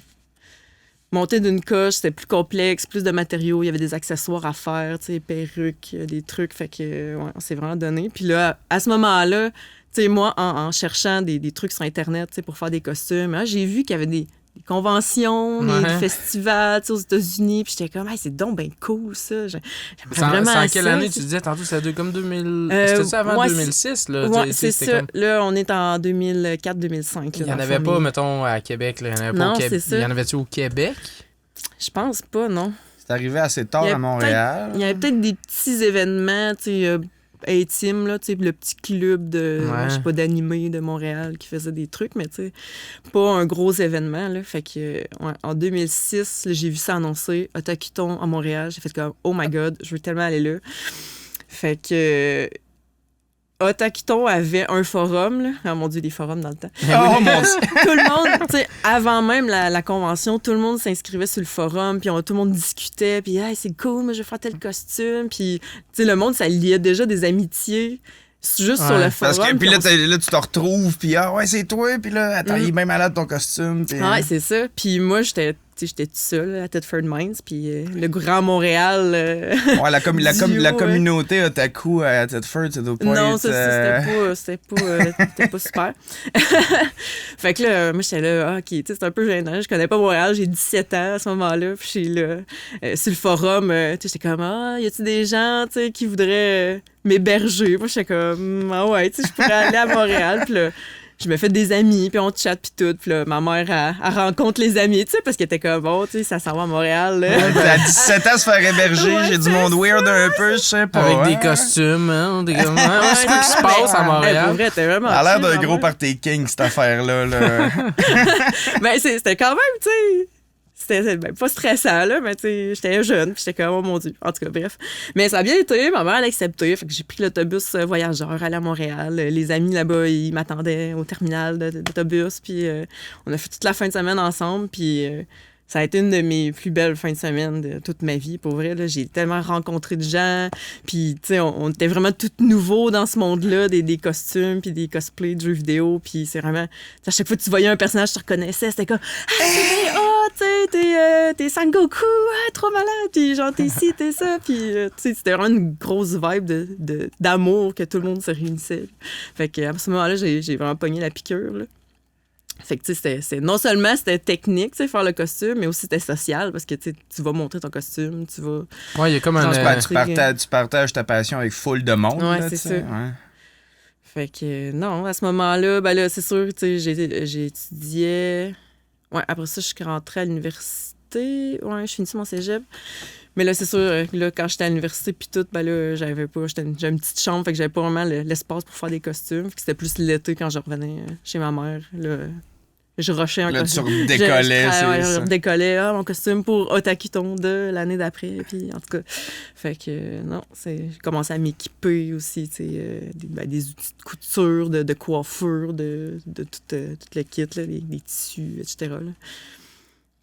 S3: monter d'une coche, c'était plus complexe, plus de matériaux, il y avait des accessoires à faire, tu sais, perruques, des trucs, fait que, ouais, on s'est vraiment donné. Puis là, à ce moment-là, tu sais, moi, en cherchant des trucs sur Internet, tu sais, pour faire des costumes, hein, j'ai vu qu'il y avait des conventions, des festivals, tu sais, aux États-Unis, puis j'étais comme, hey, c'est donc bien cool, ça. J'aimerais vraiment
S2: c'est en
S3: ça.
S2: quelle année, tu disais, tantôt, c'était comme 2000... C'était ça avant 2006, là?
S3: Ouais, c'est ça. Comme... Là, on est en 2004-2005.
S2: Il n'y en avait pas, mettons, à Québec, là. Il y en avait pas au Québec.
S3: Ça.
S2: Il y en avait-tu au Québec?
S3: Je pense pas, non.
S4: C'est arrivé assez tard à Montréal.
S3: Il y avait peut-être des petits événements, tu sais, intimes, là, tu sais, le petit club de, je sais pas, d'animés de Montréal qui faisait des trucs, mais tu sais, pas un gros événement, là. Fait que, ouais, en 2006, là, j'ai vu ça annoncé, Otakuton à Montréal. J'ai fait comme, oh my God, je veux tellement aller là. Fait que... Otakiton avait un forum, là. Oh mon Dieu, des forums dans le temps.
S4: Oh mon Dieu!
S3: Tout le monde, tu sais, avant même la convention, tout le monde s'inscrivait sur le forum, puis tout le monde discutait, puis hey, c'est cool, moi je vais faire tel costume, puis tu sais, le monde, ça liait déjà des amitiés juste sur le forum.
S4: Parce que, puis là, tu te retrouves, puis ah ouais, c'est toi, puis là, attends, il est bien malade ton costume. Puis...
S3: Ouais, c'est ça. Puis moi, j'étais toute seule à Thetford Mines, puis le Grand Montréal.
S4: Ouais, la communauté otaku à Thetford, ça doit pas
S3: non,
S4: être...
S3: c'était pas super. Fait que là, moi, j'étais là, OK, tu sais, c'est un peu gênant. Je connais pas Montréal, j'ai 17 ans à ce moment-là, puis je suis là, sur le forum, tu sais, j'étais comme, y a-tu des gens, tu sais, qui voudraient m'héberger? Moi, j'étais comme, ah ouais, tu sais, je pourrais aller à Montréal, puis là, je me fais des amis, puis on chatte, puis tout. Puis là, ma mère, elle rencontre les amis, tu sais, parce qu'elle était comme, bon, tu sais, ça s'en va à Montréal.
S4: À 17 ans, se faire héberger, j'ai du monde weird un peu, je sais pas.
S2: Avec des costumes, hein? C'est quoi qui se passe à Montréal?
S3: Pour vrai, t'es vraiment.
S4: Ça a l'air d'un gros party king, cette affaire-là. Là.
S3: Ben, c'était quand même, tu sais. C'était pas stressant, là, mais tu sais, j'étais jeune, puis j'étais comme, oh mon Dieu. En tout cas, bref. Mais ça a bien été, ma mère, elle a accepté. Fait que j'ai pris l'autobus voyageur, allé à Montréal. Les amis là-bas, ils m'attendaient au terminal d'autobus, puis on a fait toute la fin de semaine ensemble, puis ça a été une de mes plus belles fins de semaine de toute ma vie. Pour vrai, là, j'ai tellement rencontré de gens, puis tu sais, on était vraiment tout nouveaux dans ce monde-là, des costumes, puis des cosplays de jeux vidéo, puis c'est vraiment... À chaque fois que tu voyais un personnage, tu te reconnaissais, c'était comme « Ah, c'est bien hot, tu sais, t'es Sangoku, trop malade, puis genre, t'es ci, t'es ça. » Puis tu sais, c'était vraiment une grosse vibe d'amour que tout le monde se réunissait. Fait que à ce moment-là, j'ai vraiment pogné la piqûre, là. Fait que, tu sais, non seulement c'était technique, tu sais, faire le costume, mais aussi c'était social, parce que, tu sais, tu vas montrer ton costume, tu vas...
S2: Ouais, il y a comme un...
S4: Tu partages ta passion avec full de monde.
S3: Ouais,
S4: là,
S3: c'est ça.
S4: Ouais.
S3: Fait que, non, à ce moment-là, ben là, c'est sûr, tu sais, j'ai étudié... Ouais, après ça, je suis rentrée à l'université. Ouais, je finissais mon cégep. Mais là, c'est sûr, là, quand j'étais à l'université puis tout, ben là, j'avais une petite chambre, fait que j'avais pas vraiment l'espace pour faire des costumes. Fait que c'était plus l'été quand je revenais chez ma mère. Là, je rushais en costume.
S4: Là, tu redécollais,
S3: je redécollais mon costume pour Otakiton de l'année d'après. Puis, en tout cas, fait que, non, j'ai commencé à m'équiper aussi, tu sais, des outils de couture, de coiffure, de tout le kit, là, les tissus, etc., là.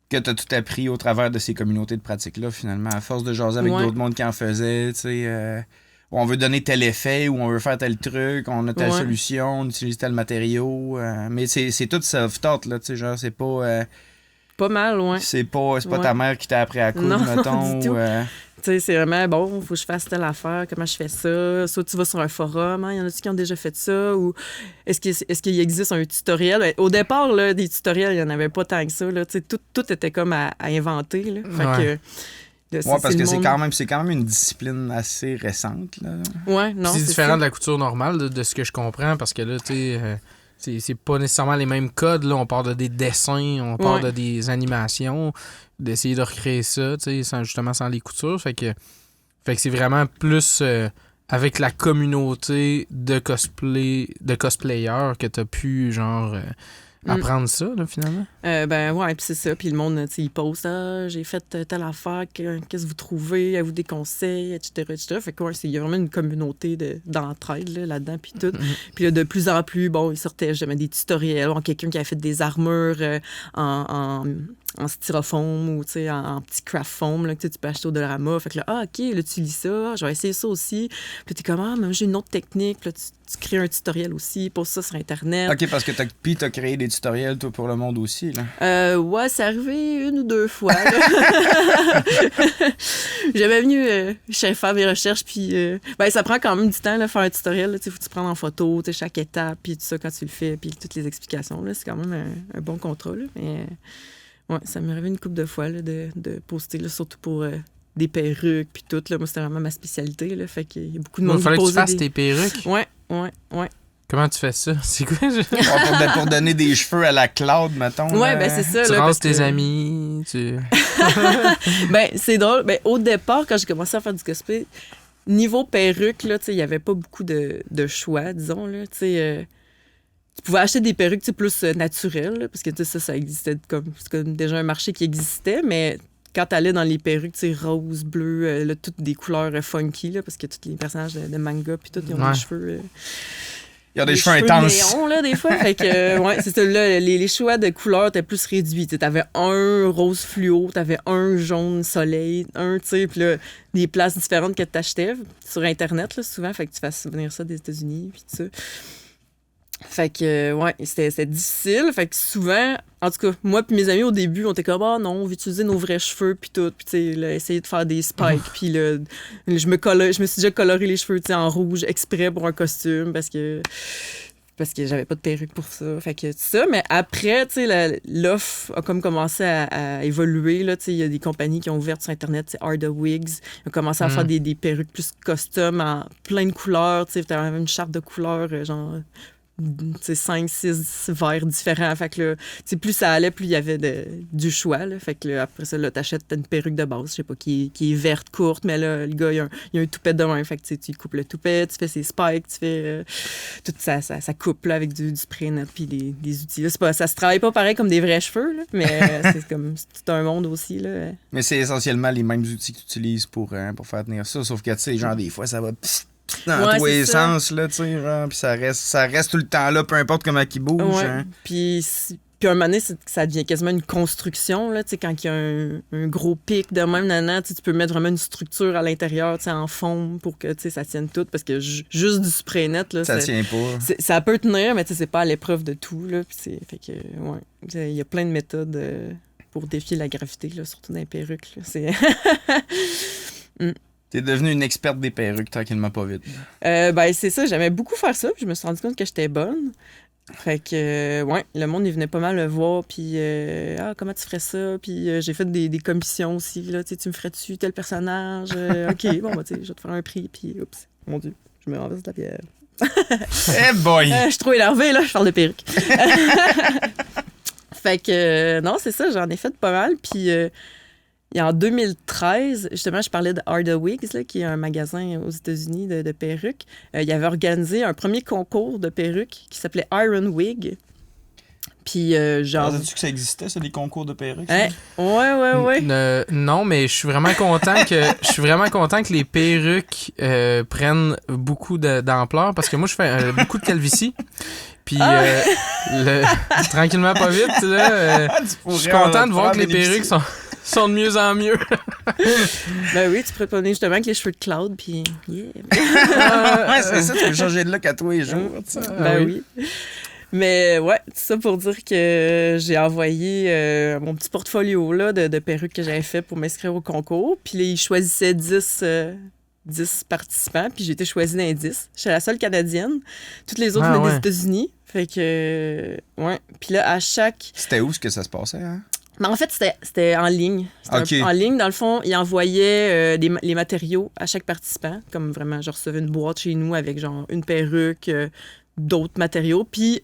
S4: Que tu as tout appris au travers de ces communautés de pratique-là, finalement, à force de jaser avec d'autres mondes qui en faisaient, tu sais, où on veut donner tel effet, où on veut faire tel truc, on a telle solution, on utilise tel matériau, mais c'est tout self-taught, là, tu sais, genre, c'est pas...
S3: pas mal, ouais.
S4: C'est pas ta mère qui t'a appris à coudre, mettons,
S3: du tout. Tu sais, c'est vraiment, bon, faut que je fasse telle affaire, comment je fais ça. Soit tu vas sur un forum, hein, y en a-tu qui ont déjà fait ça, ou est-ce qu'il existe un tutoriel? Ben, au départ, là, des tutoriels, il n'y en avait pas tant que ça, là. Tu sais, tout était comme à inventer, là. Fait que...
S4: Là, parce que c'est quand même une discipline assez récente, là.
S3: Ouais, non,
S2: c'est différent ça. De la couture normale, de ce que je comprends, parce que là, tu sais... c'est pas nécessairement les mêmes codes. Là. On part de des dessins, on part de des animations, d'essayer de recréer ça, justement sans les coutures. Fait que c'est vraiment plus avec la communauté de cosplayers que t'as pu, genre, apprendre ça, là, finalement.
S3: Ben ouais, puis c'est ça. Puis le monde, il poste, j'ai fait telle affaire, qu'est-ce que vous trouvez, avez-vous des conseils, etc. Fait que il y a vraiment une communauté d'entraide là-dedans, puis tout. Puis là, de plus en plus, bon, il sortait jamais des tutoriels, quelqu'un qui avait fait des armures en styrofoam ou en petit craft foam là, que tu peux acheter au Dollarama. Fait que là, OK, là, tu lis ça, je vais essayer ça aussi. Puis t'es comme, même j'ai une autre technique. Puis là, tu crées un tutoriel aussi, pour ça sur Internet.
S4: OK, parce que t'as créé des tutoriels, toi, pour le monde aussi, là.
S3: Ouais, c'est arrivé 1 ou 2 fois. J'avais venu faire mes recherches, puis ben, ça prend quand même du temps, là, faire un tutoriel. Faut que tu prennes en photo chaque étape, puis tout ça quand tu le fais, puis toutes les explications. Là, c'est quand même un bon contrôle. Mais ouais, ça m'est arrivé une couple de fois là, de poster, là, surtout pour des perruques, puis tout. Là, moi, c'était vraiment ma spécialité. Là, fait qu'il y a beaucoup de monde qui
S2: fallait que tu fasses
S3: des...
S2: tes perruques?
S3: Ouais.
S2: Comment tu fais ça? C'est quoi?
S4: Pour donner des cheveux à la Claude, mettons.
S3: Ouais, ben c'est ça.
S2: Tu
S3: là,
S2: rases tes amis,
S3: Ben, c'est drôle. Ben, au départ, quand j'ai commencé à faire du cosplay, niveau perruque, là, il n'y avait pas beaucoup de choix, disons, là, tu pouvais acheter des perruques plus naturelles, là, parce que ça existait c'est comme déjà un marché qui existait, mais quand t'allais dans les perruques, tu sais, rose, bleu, là, toutes des couleurs funky, là, parce que tous les personnages de manga, puis tout, ils ont des cheveux...
S4: Il y a des cheveux intenses.
S3: Néon, là, des fois. Fait que, ouais, c'est ça. Là, les choix de couleurs étaient plus réduits. T'avais un rose fluo, t'avais un jaune soleil, tu sais, puis là, des places différentes que t'achetais sur Internet, là, souvent. Fait que tu fasses venir ça des États-Unis, puis tout ça. Fait que, ouais, c'était difficile. Fait que souvent, en tout cas, moi puis mes amis, au début, on était comme, ah non, on veut utiliser nos vrais cheveux, puis tout. Puis, tu sais, essayer de faire des spikes. Puis, là, je me suis déjà coloré les cheveux, tu sais, en rouge exprès pour un costume parce que j'avais pas de perruque pour ça. Fait que ça, mais après, tu sais, l'offre a comme commencé à évoluer, là, tu sais, il y a des compagnies qui ont ouvert sur Internet, c'est Arda Wigs, ils ont commencé à faire des perruques plus custom en plein de couleurs, tu sais, t'avais même une charte de couleurs, genre... 5, 6 verres différents. Fait que là, plus ça allait, plus il y avait du choix. Là. Fait que là, après ça, là, t'achètes une perruque de base, je sais pas, qui est verte, courte, mais là, le gars, il y a un toupet de main. Fait que tu coupes le toupet, tu fais ses spikes, tu fais tout ça coupe là, avec du spray net puis des outils. Là, ça se travaille pas pareil comme des vrais cheveux, là, mais c'est tout un monde aussi. Là.
S4: Mais c'est essentiellement les mêmes outils que tu utilises pour faire tenir ça, sauf que, tu sais, genre, des fois, ça va... dans tous les sens, là, tu sais, genre, puis ça reste tout le temps là, peu importe comment il bouge.
S3: Ouais.
S4: Hein.
S3: Puis un moment donné, ça devient quasiment une construction, là, tu sais, quand il y a un gros pic de même, tu peux mettre vraiment une structure à l'intérieur, tu sais, en fond, pour que, tu sais, ça tienne tout, parce que juste du spray net, là,
S4: ça tient pas.
S3: Ça peut tenir, mais tu sais, c'est pas à l'épreuve de tout, là, puis fait que, ouais, il y a plein de méthodes pour défier la gravité, là, surtout dans les perruques, là, c'est...
S4: T'es devenue une experte des perruques tranquillement pas vite.
S3: Ben, c'est ça, j'aimais beaucoup faire ça, puis je me suis rendu compte que j'étais bonne. Fait que, ouais, le monde, il venait pas mal le voir, puis comment tu ferais ça? Puis j'ai fait des commissions aussi, là, tu sais, tu me ferais-tu tel personnage? OK, bon, bah, tu sais, je vais te faire un prix, puis oups, mon Dieu, je me renverse de la bière.
S4: Eh boy!
S3: Je suis trop énervée, là, je parle de perruque. Fait que, non, c'est ça, j'en ai fait pas mal, puis... Et en 2013, justement, je parlais de Arda Wigs, là, qui est un magasin aux États-Unis de perruques. Il avait organisé un premier concours de perruques qui s'appelait Iron Wig. Puis, genre...
S4: Sais-tu que ça existait, ça, des concours de perruques?
S3: Hein? Ouais.
S2: Non, mais je suis vraiment content que les perruques prennent beaucoup d'ampleur parce que moi, je fais beaucoup de calvitie. Puis, tranquillement, pas vite, là, je suis content de voir que les perruques sont de mieux en mieux.
S3: Ben oui, tu pourrais te promener justement avec les cheveux de Cloud, puis yeah.
S4: Ouais, c'est ça, tu peux changer de look à tous les jours.
S3: Ben oui. Mais ouais, tout ça pour dire que j'ai envoyé mon petit portfolio là, de perruques que j'avais fait pour m'inscrire au concours. Puis là, ils choisissaient 10 participants, puis j'ai été choisie dans les 10. Je suis la seule Canadienne. Toutes les autres venaient des États-Unis. Fait que, ouais. Puis là, à chaque...
S4: C'était où ce que ça se passait, hein?
S3: Mais en fait, c'était en ligne. C'était en ligne. Dans le fond, ils envoyaient les matériaux à chaque participant. Comme vraiment, je recevais une boîte chez nous avec genre une perruque, d'autres matériaux. Puis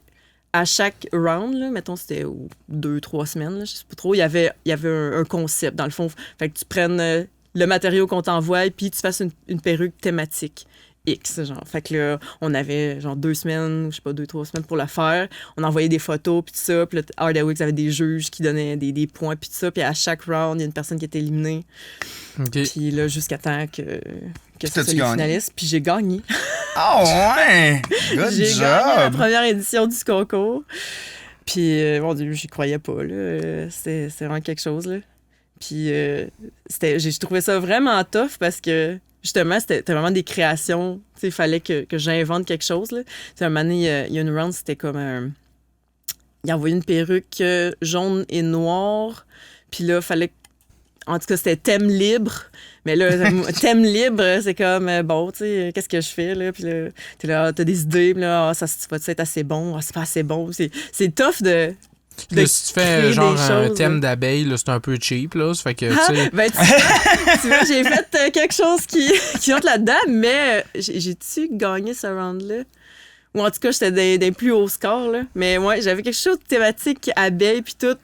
S3: à chaque round, là, mettons, c'était 2-3 semaines, là, je sais pas trop, il y avait un concept. Dans le fond, fait que tu prennes le matériau qu'on t'envoie puis tu fasses une perruque thématique. X, genre. Fait que là, on avait genre 2 semaines, je sais pas, 2-3 semaines pour la faire. On envoyait des photos, puis tout ça. Puis là, Arda Wigs avait des juges qui donnaient des points, puis tout ça. Puis à chaque round, il y a une personne qui était éliminée.
S2: Okay.
S3: Puis là, jusqu'à temps que c'est ça, les finalistes. Puis j'ai gagné.
S4: Oh ouais! Good
S3: j'ai
S4: job!
S3: gagné la première édition du concours. Puis, mon Dieu, j'y croyais pas, là. C'est vraiment quelque chose, là. Puis, j'ai trouvé ça vraiment tough parce que justement, c'était vraiment des créations. Il fallait que j'invente quelque chose. Là. Un moment donné, il y a une round, c'était comme il a envoyé une perruque jaune et noire. Puis là, il fallait... En tout cas, c'était thème libre. Mais là, thème libre, c'est comme, bon, tu sais, qu'est-ce que je fais, là? Puis là, t'es là, t'as des idées, puis là, ça va-tu être assez bon? C'est pas assez bon. C'est tough de...
S2: Là, si tu fais genre un thème d'abeille, c'est un peu cheap, là. Ça fait que, tu sais...
S3: Ben, tu vois, j'ai fait quelque chose qui entre là-dedans, mais j'ai-tu gagné ce round-là? Ou en tout cas, j'étais des plus hauts scores, là. Mais ouais, j'avais quelque chose de thématique abeille, puis tout,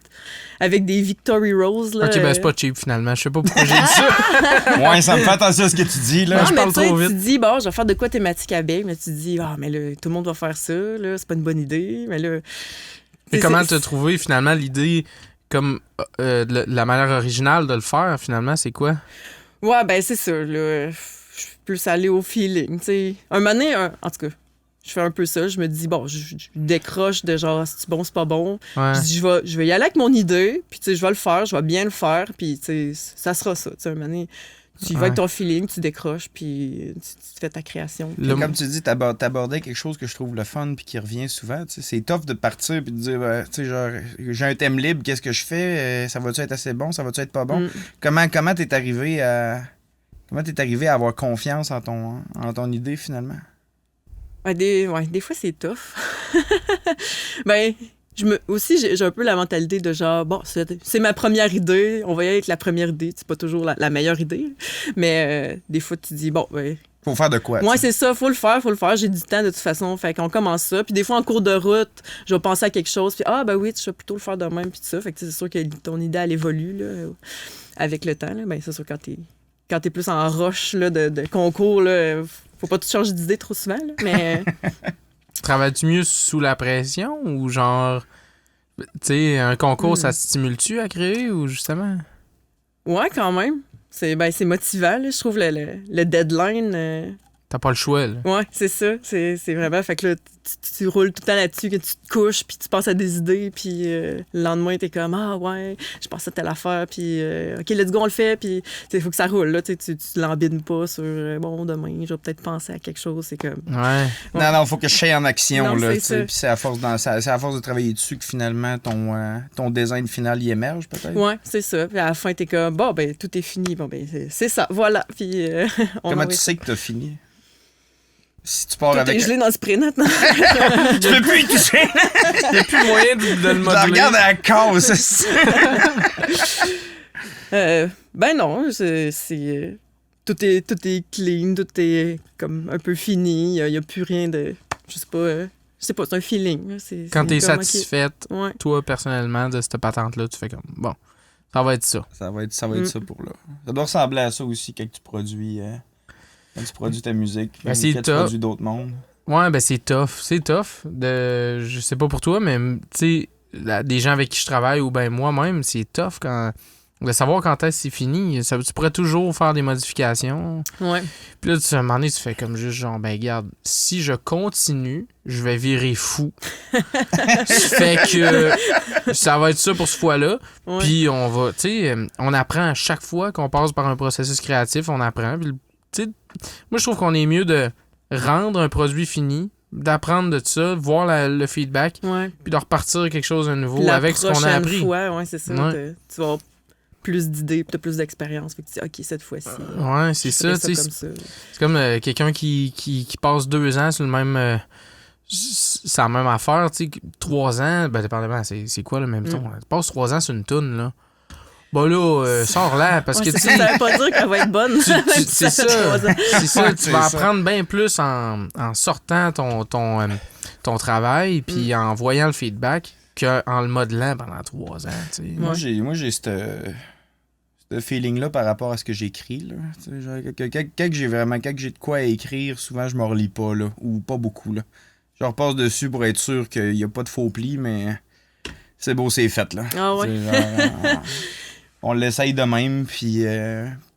S3: avec des Victory Rose, là.
S2: OK, ben c'est pas cheap, finalement. Je sais pas pourquoi j'ai dit ça.
S4: Ouais, ça me fait attention à ce que tu dis, là.
S3: Non,
S2: je parle trop vite.
S3: Tu dis, bon, je vais faire de quoi thématique abeille, mais tu dis, mais là, tout le monde va faire ça, là, c'est pas une bonne idée, mais là...
S2: Et comment t'as trouvé finalement l'idée comme la manière originale de le faire, finalement, c'est quoi?
S3: Ouais, ben c'est ça, là. Je suis plus allée au feeling, tu sais. Un moment donné, en tout cas, je fais un peu ça. Je me dis, bon, je décroche de genre, c'est bon, c'est pas bon.
S2: Ouais.
S3: Je dis, je vais y aller avec mon idée, puis tu sais, je vais le faire, je vais bien le faire, puis tu sais, ça sera ça. Tu sais, un moment donné, tu y vas avec ton feeling, tu décroches, puis tu fais ta création.
S4: Puis comme tu dis, t'abordais quelque chose que je trouve le fun puis qui revient souvent. Tu sais, c'est tough de partir puis de dire, tu sais, genre, j'ai un thème libre, qu'est-ce que je fais? Ça va-tu être assez bon? Ça va-tu être pas bon? Comment t'es arrivé à avoir confiance en ton idée finalement?
S3: Ouais, des fois, c'est tough. Ben, aussi, j'ai un peu la mentalité de genre, bon, c'est ma première idée, on va y aller avec la première idée. C'est pas toujours la meilleure idée, mais des fois, tu dis, bon, ben.
S4: Faut faire de quoi?
S3: Ouais, c'est ça, faut le faire. J'ai du temps de toute façon, fait qu'on commence ça. Puis des fois, en cours de route, je vais penser à quelque chose, puis ben oui, tu vas plutôt le faire de même, puis tout ça. Fait que c'est sûr que ton idée, elle évolue, là, avec le temps, là. Ben, c'est sûr, quand t'es plus en roche, là, de concours, là, faut pas tout changer d'idée trop souvent, là, mais...
S2: Travailles-tu mieux sous la pression ou genre, tu sais, un concours, ça te stimule-tu à créer ou justement?
S3: Ouais, quand même. C'est motivant, là, je trouve, le deadline.
S2: T'as pas le choix, là.
S3: Ouais, c'est ça. C'est vraiment... Fait que là, tu roules tout le temps là-dessus, que tu te couches, puis tu penses à des idées, puis le lendemain, t'es comme, ah ouais, je pense à telle affaire, puis OK, let's go, on le fait, puis il faut que ça roule, là. Tu l'embines pas sur, bon, demain, je vais peut-être penser à quelque chose, c'est comme...
S2: Ouais.
S4: Non, faut que je sois en action,
S3: Non,
S4: là,
S3: c'est
S4: tu sais.
S3: ça.
S4: Puis c'est à force de travailler dessus que finalement, ton design final y émerge, peut-être?
S3: Ouais, c'est ça. Puis à la fin, t'es comme, bon, ben, tout est fini. Bon, ben, c'est ça, voilà. Puis
S4: Comment tu sais que t'as fini? Si tu pars
S3: tout
S4: avec...
S3: est gelé dans le spray net, non?
S4: Tu peux plus y toucher!
S2: Il n'y a plus moyen de le
S4: Je
S2: modeler.
S4: regarde à la cause!
S3: Ben non, tout est clean, tout est comme un peu fini. Il n'y a plus rien de... Je sais pas, c'est un feeling. Là.
S2: Quand t'es
S3: comme,
S2: satisfaite,
S3: OK. Ouais.
S2: toi, personnellement, de cette patente-là, tu fais comme, bon, ça va être ça.
S4: Ça va être ça pour là. Ça doit ressembler à ça aussi quand tu produis ta musique.
S2: Ben, c'est
S4: quand tu
S2: top.
S4: produis d'autres mondes.
S2: Ouais, ben c'est tough. C'est tough. Je sais pas pour toi, mais tu sais, des gens avec qui je travaille ou ben moi-même, c'est tough de savoir quand est-ce que c'est fini. Tu pourrais toujours faire des modifications.
S3: Ouais.
S2: Puis là, à un moment donné, tu fais comme juste genre, ben regarde, si je continue, je vais virer fou. Fait que ça va être ça pour ce fois-là.
S3: Ouais.
S2: Puis on va, tu sais, on apprend à chaque fois qu'on passe par un processus créatif, on apprend. Puis, tu sais, moi, je trouve qu'on est mieux de rendre un produit fini, d'apprendre de ça, voir le feedback,
S3: Ouais.
S2: puis de repartir quelque chose de nouveau
S3: Puis
S2: avec ce qu'on a
S3: prochaine
S2: appris.
S3: fois, ouais, c'est ça.
S2: Ouais.
S3: Tu vas avoir plus d'idées, puis t'as plus d'expérience. Fait que tu dis, OK, cette fois-ci.
S2: Ouais, c'est
S3: je ferai
S2: ça, tu sais.
S3: comme ça.
S2: C'est comme quelqu'un qui passe 2 ans sur le même. C'est la même affaire, tu sais. 3 ans, ben, dépendamment, c'est quoi le même ton? Tu passes 3 ans sur une toune, là. Bah là, sors-là, parce
S3: Ouais,
S2: que tu
S3: ça
S2: sais.
S3: veut pas dire qu'elle va être bonne.
S2: C'est ça. C'est ça.
S4: Ouais,
S2: Tu
S4: c'est
S2: vas
S4: ça.
S2: apprendre bien plus en sortant ton travail puis en voyant le feedback qu'en le modelant pendant 3 ans, tu sais.
S4: Moi, j'ai ce feeling-là par rapport à ce que j'écris. Là. Tu sais, genre, quand j'ai de quoi à écrire, souvent je me relis pas, là, ou pas beaucoup. Là. Je repasse dessus pour être sûr qu'il n'y a pas de faux plis, mais c'est beau, c'est fait. Là.
S3: Ah ouais.
S4: Tu sais, genre, on l'essaye de même, puis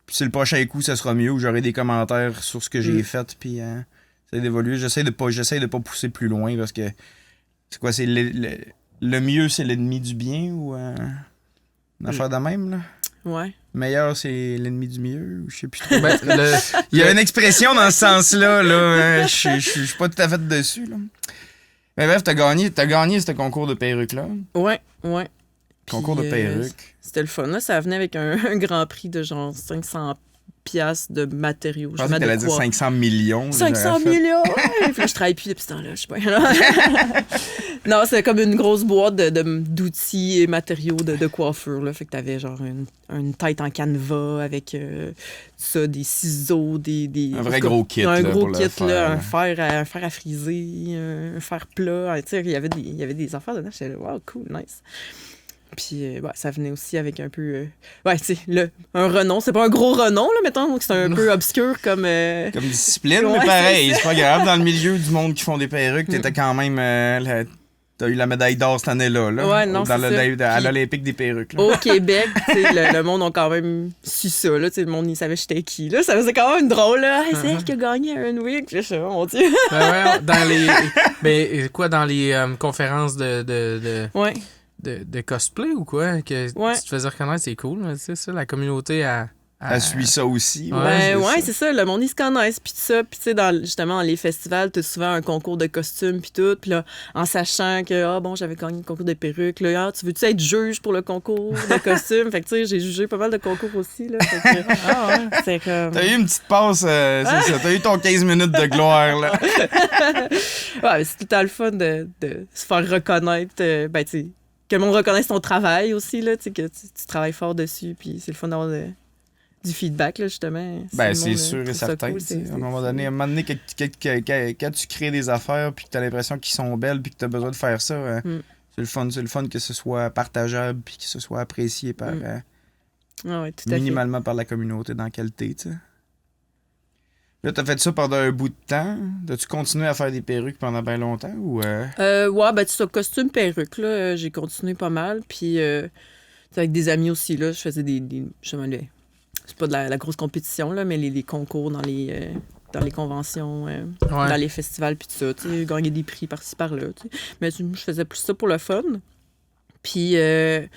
S4: si le prochain coup, ça sera mieux, ou j'aurai des commentaires sur ce que j'ai fait, puis j'essaie d'évoluer. J'essaie de pas pousser plus loin, parce que c'est quoi, c'est le mieux, c'est l'ennemi du bien, ou une affaire de même, là?
S3: Ouais.
S4: Meilleur, c'est l'ennemi du mieux, ou je sais plus trop.
S2: Ben,
S4: Il y a une expression dans ce sens-là, là. Je suis pas tout à fait dessus, là. Mais bref, t'as gagné ce concours de perruques-là.
S3: Ouais.
S4: Concours de
S3: Puis,
S4: perruques.
S3: C'était le fun. Là, ça venait avec un grand prix de genre 500 piastres de matériaux.
S4: Je pensais que t'allais dire 500 millions.
S3: 500 millions! Ouais. Puis là, je travaille plus depuis ce temps-là, je sais pas. Non, c'est comme une grosse boîte d'outils et matériaux de coiffure. Là. Fait que t'avais genre une tête en canevas avec ça, des ciseaux,
S4: Un vrai gros kit.
S3: Un
S4: là,
S3: gros
S4: pour le
S3: kit,
S4: faire,
S3: là,
S4: là.
S3: un fer à friser, un fer plat. Tu sais, il y avait des affaires dedans. J'étais là, wow, cool, nice. Puis ça venait aussi avec un peu... tu sais, un renom. C'est pas un gros renom, là, mettons. C'est un peu obscur comme...
S4: Comme discipline,
S3: Ouais,
S4: mais pareil,
S3: c'est
S4: c'est pas grave. Dans le milieu du monde qui font des perruques, t'étais quand même... T'as eu la médaille d'or cette année-là, là.
S3: Ouais, non,
S4: dans
S3: c'est ça.
S4: à
S3: Puis-
S4: l'Olympique des perruques. Là.
S3: Au Québec, tu sais, le monde a quand même su ça, là. Tu sais, le monde, il savait j'étais qui, là. Ça faisait quand même drôle, là. Hey, c'est elle qui a gagné un week. Puis là, je suis, oh, mon Dieu.
S2: Ben ouais, dans les. Ben, quoi, dans les conférences
S3: Ouais.
S2: de cosplay ou quoi? Que
S3: Ouais.
S2: tu te faisais reconnaître, c'est cool. Là, tu sais, ça, la communauté a.
S4: Elle suit ça aussi.
S2: Ouais,
S3: C'est ça. Le monde, ils se connaissent, puis tout ça. Puis, tu sais, justement, dans les festivals, t'as souvent un concours de costumes, puis tout. Puis là, en sachant que, j'avais gagné le concours de perruques, là, tu veux-tu être juge pour le concours de costumes? Fait que, tu sais, j'ai jugé pas mal de concours aussi, là. Fait que, c'est comme...
S4: T'as eu une petite passe, c'est ça. T'as eu ton 15 minutes de gloire, là.
S3: Ouais, c'est tout le temps le fun de se faire reconnaître, ben, tu sais, que le monde reconnaisse ton travail aussi, là, tu sais, que tu travailles fort dessus, puis c'est le fun d'avoir du feedback, là, justement.
S4: Ben,
S3: le
S4: c'est
S3: monde,
S4: sûr et
S3: trouve ça
S4: certain.
S3: cool,
S4: Tu sais, à un moment donné, quand tu crées des affaires puis que tu as l'impression qu'ils sont belles puis que tu as besoin de faire ça, c'est le fun que ce soit partageable puis que ce soit apprécié par
S3: ouais, tout à
S4: minimalement par la communauté dans laquelle t'es. Tu sais. Là, t'as fait ça pendant un bout de temps. As-tu continué à faire des perruques pendant bien longtemps ou
S3: ouais, ben, tu sais, costume perruque, là, j'ai continué pas mal, puis avec des amis aussi, là, je faisais justement, c'est pas de la grosse compétition, là, mais les concours dans les conventions, dans les festivals, puis tout ça, tu sais, gagner des prix par-ci, par-là, tu sais. Mais je faisais plus ça pour le fun. Puis, un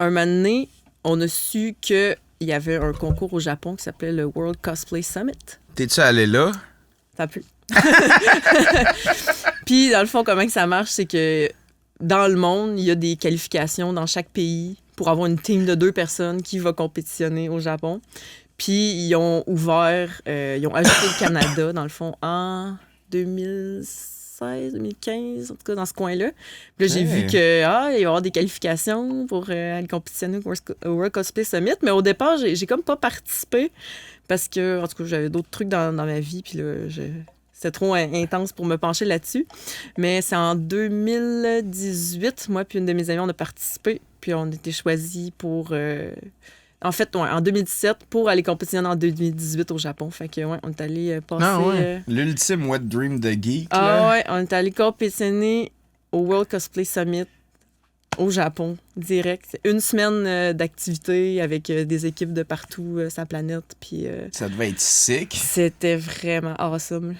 S3: moment donné, on a su qu'il y avait un concours au Japon qui s'appelait le World Cosplay Summit.
S4: t'es-tu allé là?
S3: Ça a plu. Puis, dans le fond, comment que ça marche, c'est que dans le monde, il y a des qualifications dans chaque pays pour avoir une team de 2 personnes qui va compétitionner au Japon. Puis, ils ont ouvert, ils ont ajouté le Canada, dans le fond, en 2016, 2015, en tout cas, dans ce coin-là. Puis là, j'ai vu que, il va y avoir des qualifications pour aller compétitionner au World Cosplay Summit. Mais au départ, j'ai comme pas participé parce que, en tout cas, j'avais d'autres trucs dans ma vie. Puis là, c'était trop intense pour me pencher là-dessus. Mais c'est en 2018, moi puis une de mes amies, on a participé. Puis on a été choisis pour... en fait, en 2017, pour aller compétitionner en 2018 au Japon. Fait que, ouais, on est allé passer...
S4: L'ultime wet dream de geek, là.
S3: Ah ouais, on est allé compétitionner au World Cosplay Summit au Japon, direct. C'est une semaine d'activité avec des équipes de partout sur la planète. Puis
S4: Ça devait être sick.
S3: c'était vraiment awesome.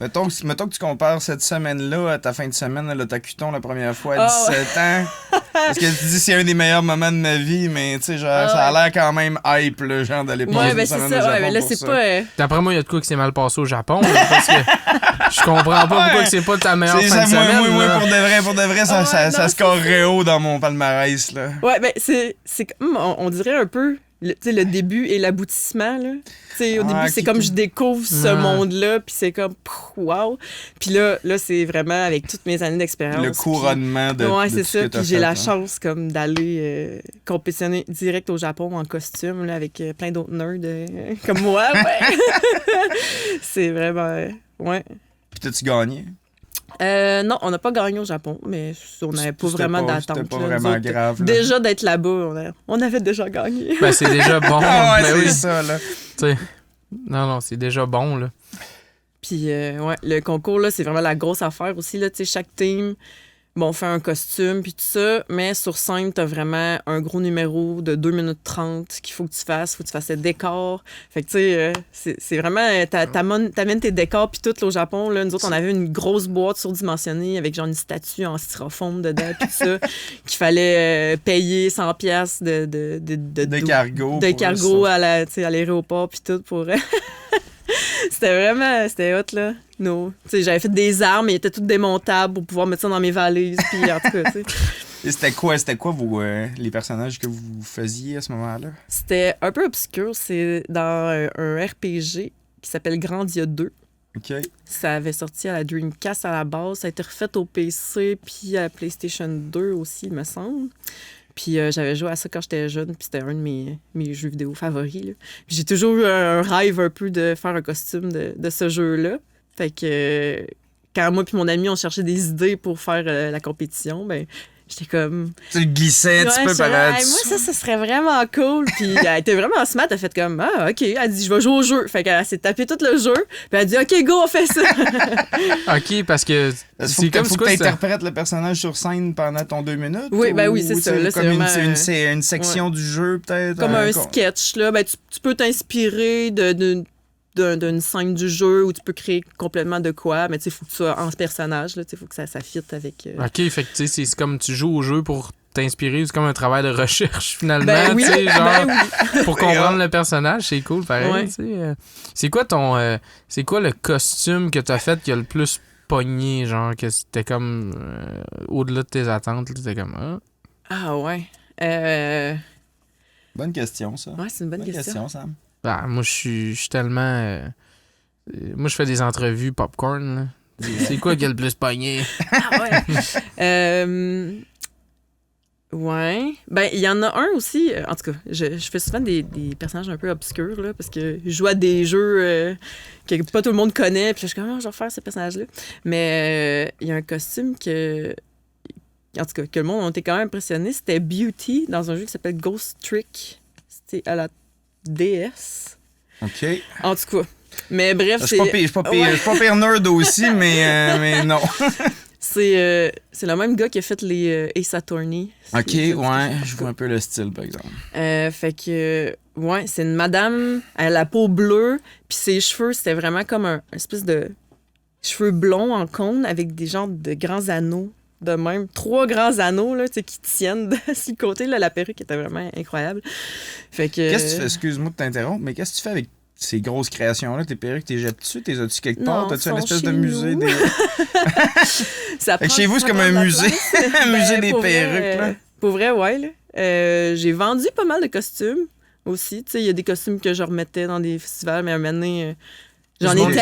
S4: Mettons que tu compares cette semaine-là à ta fin de semaine à l'Otakuton la première fois à 17 ans. Parce que tu dis c'est un des meilleurs moments de ma vie, mais tu sais, genre, ça a l'air quand même hype, là, genre, d'aller passer
S3: Ouais,
S4: une
S3: ben c'est
S4: semaine
S3: ça.
S4: au Japon
S3: Ouais, mais là,
S4: pour
S3: c'est
S4: ça.
S3: pas...
S2: D'après moi, il y a de quoi qui s'est mal passé au Japon. Là, parce que je comprends pas pourquoi que c'est pas ta meilleure
S4: C'est
S2: fin de
S4: ça,
S2: semaine.
S4: moi,
S2: là.
S4: pour de vrai, ça,
S3: Ah ouais,
S4: ça
S3: non,
S4: scorerait haut dans mon palmarès, là.
S3: Ouais, ben c'est comme, on dirait un peu, tu sais, le début et l'aboutissement, là. Tu sais, au début, c'est comme je découvre ce monde-là, puis c'est comme, wow. Puis là, c'est vraiment avec toutes mes années d'expérience.
S4: Le couronnement de
S3: Ouais,
S4: de
S3: c'est
S4: tout ce
S3: ça.
S4: que t'as
S3: Puis j'ai
S4: fait,
S3: la
S4: hein.
S3: chance comme d'aller compétitionner direct au Japon en costume, là, avec plein d'autres nerds comme moi. Ouais. C'est vraiment... ouais.
S4: Puis t'as-tu gagné?
S3: Non, on n'a pas gagné au Japon, mais on n'avait pas
S4: C'était
S3: vraiment
S4: pas-
S3: d'attente.
S4: C'était pas
S3: là. Nous
S4: vraiment
S3: autres,
S4: grave, là.
S3: déjà d'être là-bas, on avait déjà gagné.
S2: Ben, c'est déjà bon.
S4: Ah ouais,
S2: Ben
S4: c'est
S2: oui,
S4: ça, là.
S2: tu sais. Non, c'est déjà bon, là.
S3: Puis, ouais, le concours, là, c'est vraiment la grosse affaire aussi. Là, tu sais, chaque team, bon, fait un costume, puis tout ça, mais sur scène, t'as vraiment un gros numéro de 2 minutes 30 qu'il faut que tu fasses. Faut que tu fasses le décor. Fait que, tu sais, c'est vraiment... T'amènes tes décors, puis tout, là, au Japon, là, nous autres, on avait une grosse boîte surdimensionnée avec, genre, une statue en styrofoam dedans, puis tout ça, qu'il fallait payer 100 pièces de
S4: cargo.
S3: de
S4: pour
S3: cargo
S4: ça.
S3: à l'aéroport, puis tout, pour... C'était hot, là. Tu sais, j'avais fait des armes, ils étaient toutes démontables pour pouvoir mettre ça dans mes valises, puis en tout cas, tu sais.
S4: Et c'était quoi les personnages que vous faisiez à ce moment-là?
S3: C'était un peu obscur. C'est dans un RPG qui s'appelle Grandia 2.
S4: OK.
S3: Ça avait sorti à la Dreamcast à la base. Ça a été refait au PC puis à la PlayStation 2 aussi, il me semble. Puis j'avais joué à ça quand j'étais jeune, puis c'était un de mes jeux vidéo favoris, là. Puis j'ai toujours eu un rêve un peu de faire un costume de ce jeu-là. Fait que quand moi puis mon ami, on cherchait des idées pour faire la compétition, ben J'étais comme...
S4: Tu le glissais un petit peu
S3: j'étais
S4: par
S3: là,
S4: là.
S3: Hey, moi, ça serait vraiment cool. Puis elle était vraiment smart. Elle a fait comme, ah, OK. Elle dit, je vais jouer au jeu. Fait qu'elle s'est tapé tout le jeu. Puis elle a dit, OK, go, on fait ça.
S2: OK, parce que
S4: Faut que tu interprètes le personnage sur scène pendant ton 2 minutes?
S3: Oui, ben oui, c'est ça. Là,
S4: comme une section du jeu, peut-être?
S3: Comme un sketch, là. Ben, tu peux t'inspirer d'une scène du jeu où tu peux créer complètement de quoi, mais tu sais, il faut que tu sois en personnage, il faut que ça fitte avec...
S2: OK, fait que tu sais, c'est comme tu joues au jeu pour t'inspirer, c'est comme un travail de recherche, finalement,
S3: Ben oui,
S2: tu sais, genre,
S3: ben oui.
S2: pour comprendre le personnage, c'est cool, pareil,
S3: Ouais.
S2: tu sais. C'est quoi c'est quoi le costume que t'as fait qui a le plus pogné, genre, que c'était comme au-delà de tes attentes, là, t'étais comme,
S3: Ah ouais.
S4: Bonne question, ça.
S3: Ouais, c'est une bonne question.
S4: Sam.
S2: Ben, moi, je suis tellement... moi, je fais des entrevues popcorn, là. C'est quoi qui a le plus pogné?
S3: Ah ouais. Ouais. Ben, il y en a un aussi. En tout cas, je fais souvent des personnages un peu obscurs, là, parce que je joue à des jeux que pas tout le monde connaît, puis je suis comme, je vais refaire ce personnage-là. Mais il y a un costume en tout cas, que le monde a été quand même impressionné. C'était Beauty dans un jeu qui s'appelle Ghost Trick. C'était à la DS.
S4: OK.
S3: En tout cas. Mais bref,
S4: Je suis pas pire nerd aussi, mais non.
S3: c'est le même gars qui a fait les Ace Attorney.
S4: OK, ouais. Je vois un peu le style, par exemple.
S3: Fait que, ouais, c'est une madame, elle a la peau bleue, puis ses cheveux, c'était vraiment comme un espèce de cheveux blonds en cône avec des genres de grands anneaux. De même, 3 grands anneaux là, qui tiennent de ce côté. Là, la perruque était vraiment incroyable. Fait que...
S4: Qu'est-ce que tu fais? Excuse-moi de t'interrompre, mais qu'est-ce que tu fais avec ces grosses créations-là? Tes perruques, t'es jettes dessus? T'es as-tu quelque part?
S3: Non,
S4: T'as-tu une
S3: sont
S4: espèce
S3: chez
S4: de musée?
S3: nous. Ça
S4: Fait que
S3: prend
S4: chez vous, c'est comme
S3: vraiment
S4: un
S3: de la
S4: musée.
S3: place.
S4: Un musée des
S3: pour vrai,
S4: perruques, là.
S3: Pour vrai, ouais. Là. J'ai vendu pas mal de costumes aussi. Tu sais, il y a des costumes que je remettais dans des festivals, mais à un moment donné, j'en
S2: Du monde
S3: ai
S2: qui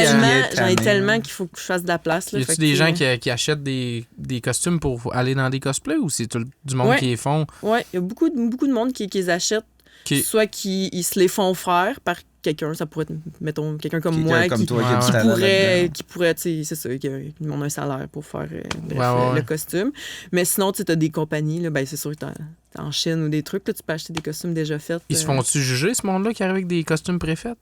S3: tellement,
S2: a-
S4: là.
S3: qu'il faut que je fasse de la place. Là,
S2: Y
S3: fait
S2: a-tu
S3: que,
S2: des gens qui achètent des costumes pour aller dans des cosplays ou c'est tout du monde
S3: Ouais.
S2: qui les font?
S3: Ouais, il y a beaucoup de monde qui les achète,
S2: Qui...
S3: soit qui ils se les font faire par quelqu'un. Ça pourrait être, mettons, quelqu'un comme moi
S4: Comme toi,
S2: Ouais,
S4: qui a du
S2: ouais.
S4: talent
S3: qui pourrait, tu sais, c'est ça, qui demande un salaire pour faire bref,
S2: Ouais.
S3: le costume. Mais sinon, tu as des compagnies, là, ben, c'est sûr que t'es en Chine ou des trucs, là, tu peux acheter des costumes déjà faits.
S2: Ils se font-tu juger, ce monde-là, qui arrive avec des costumes préfaits?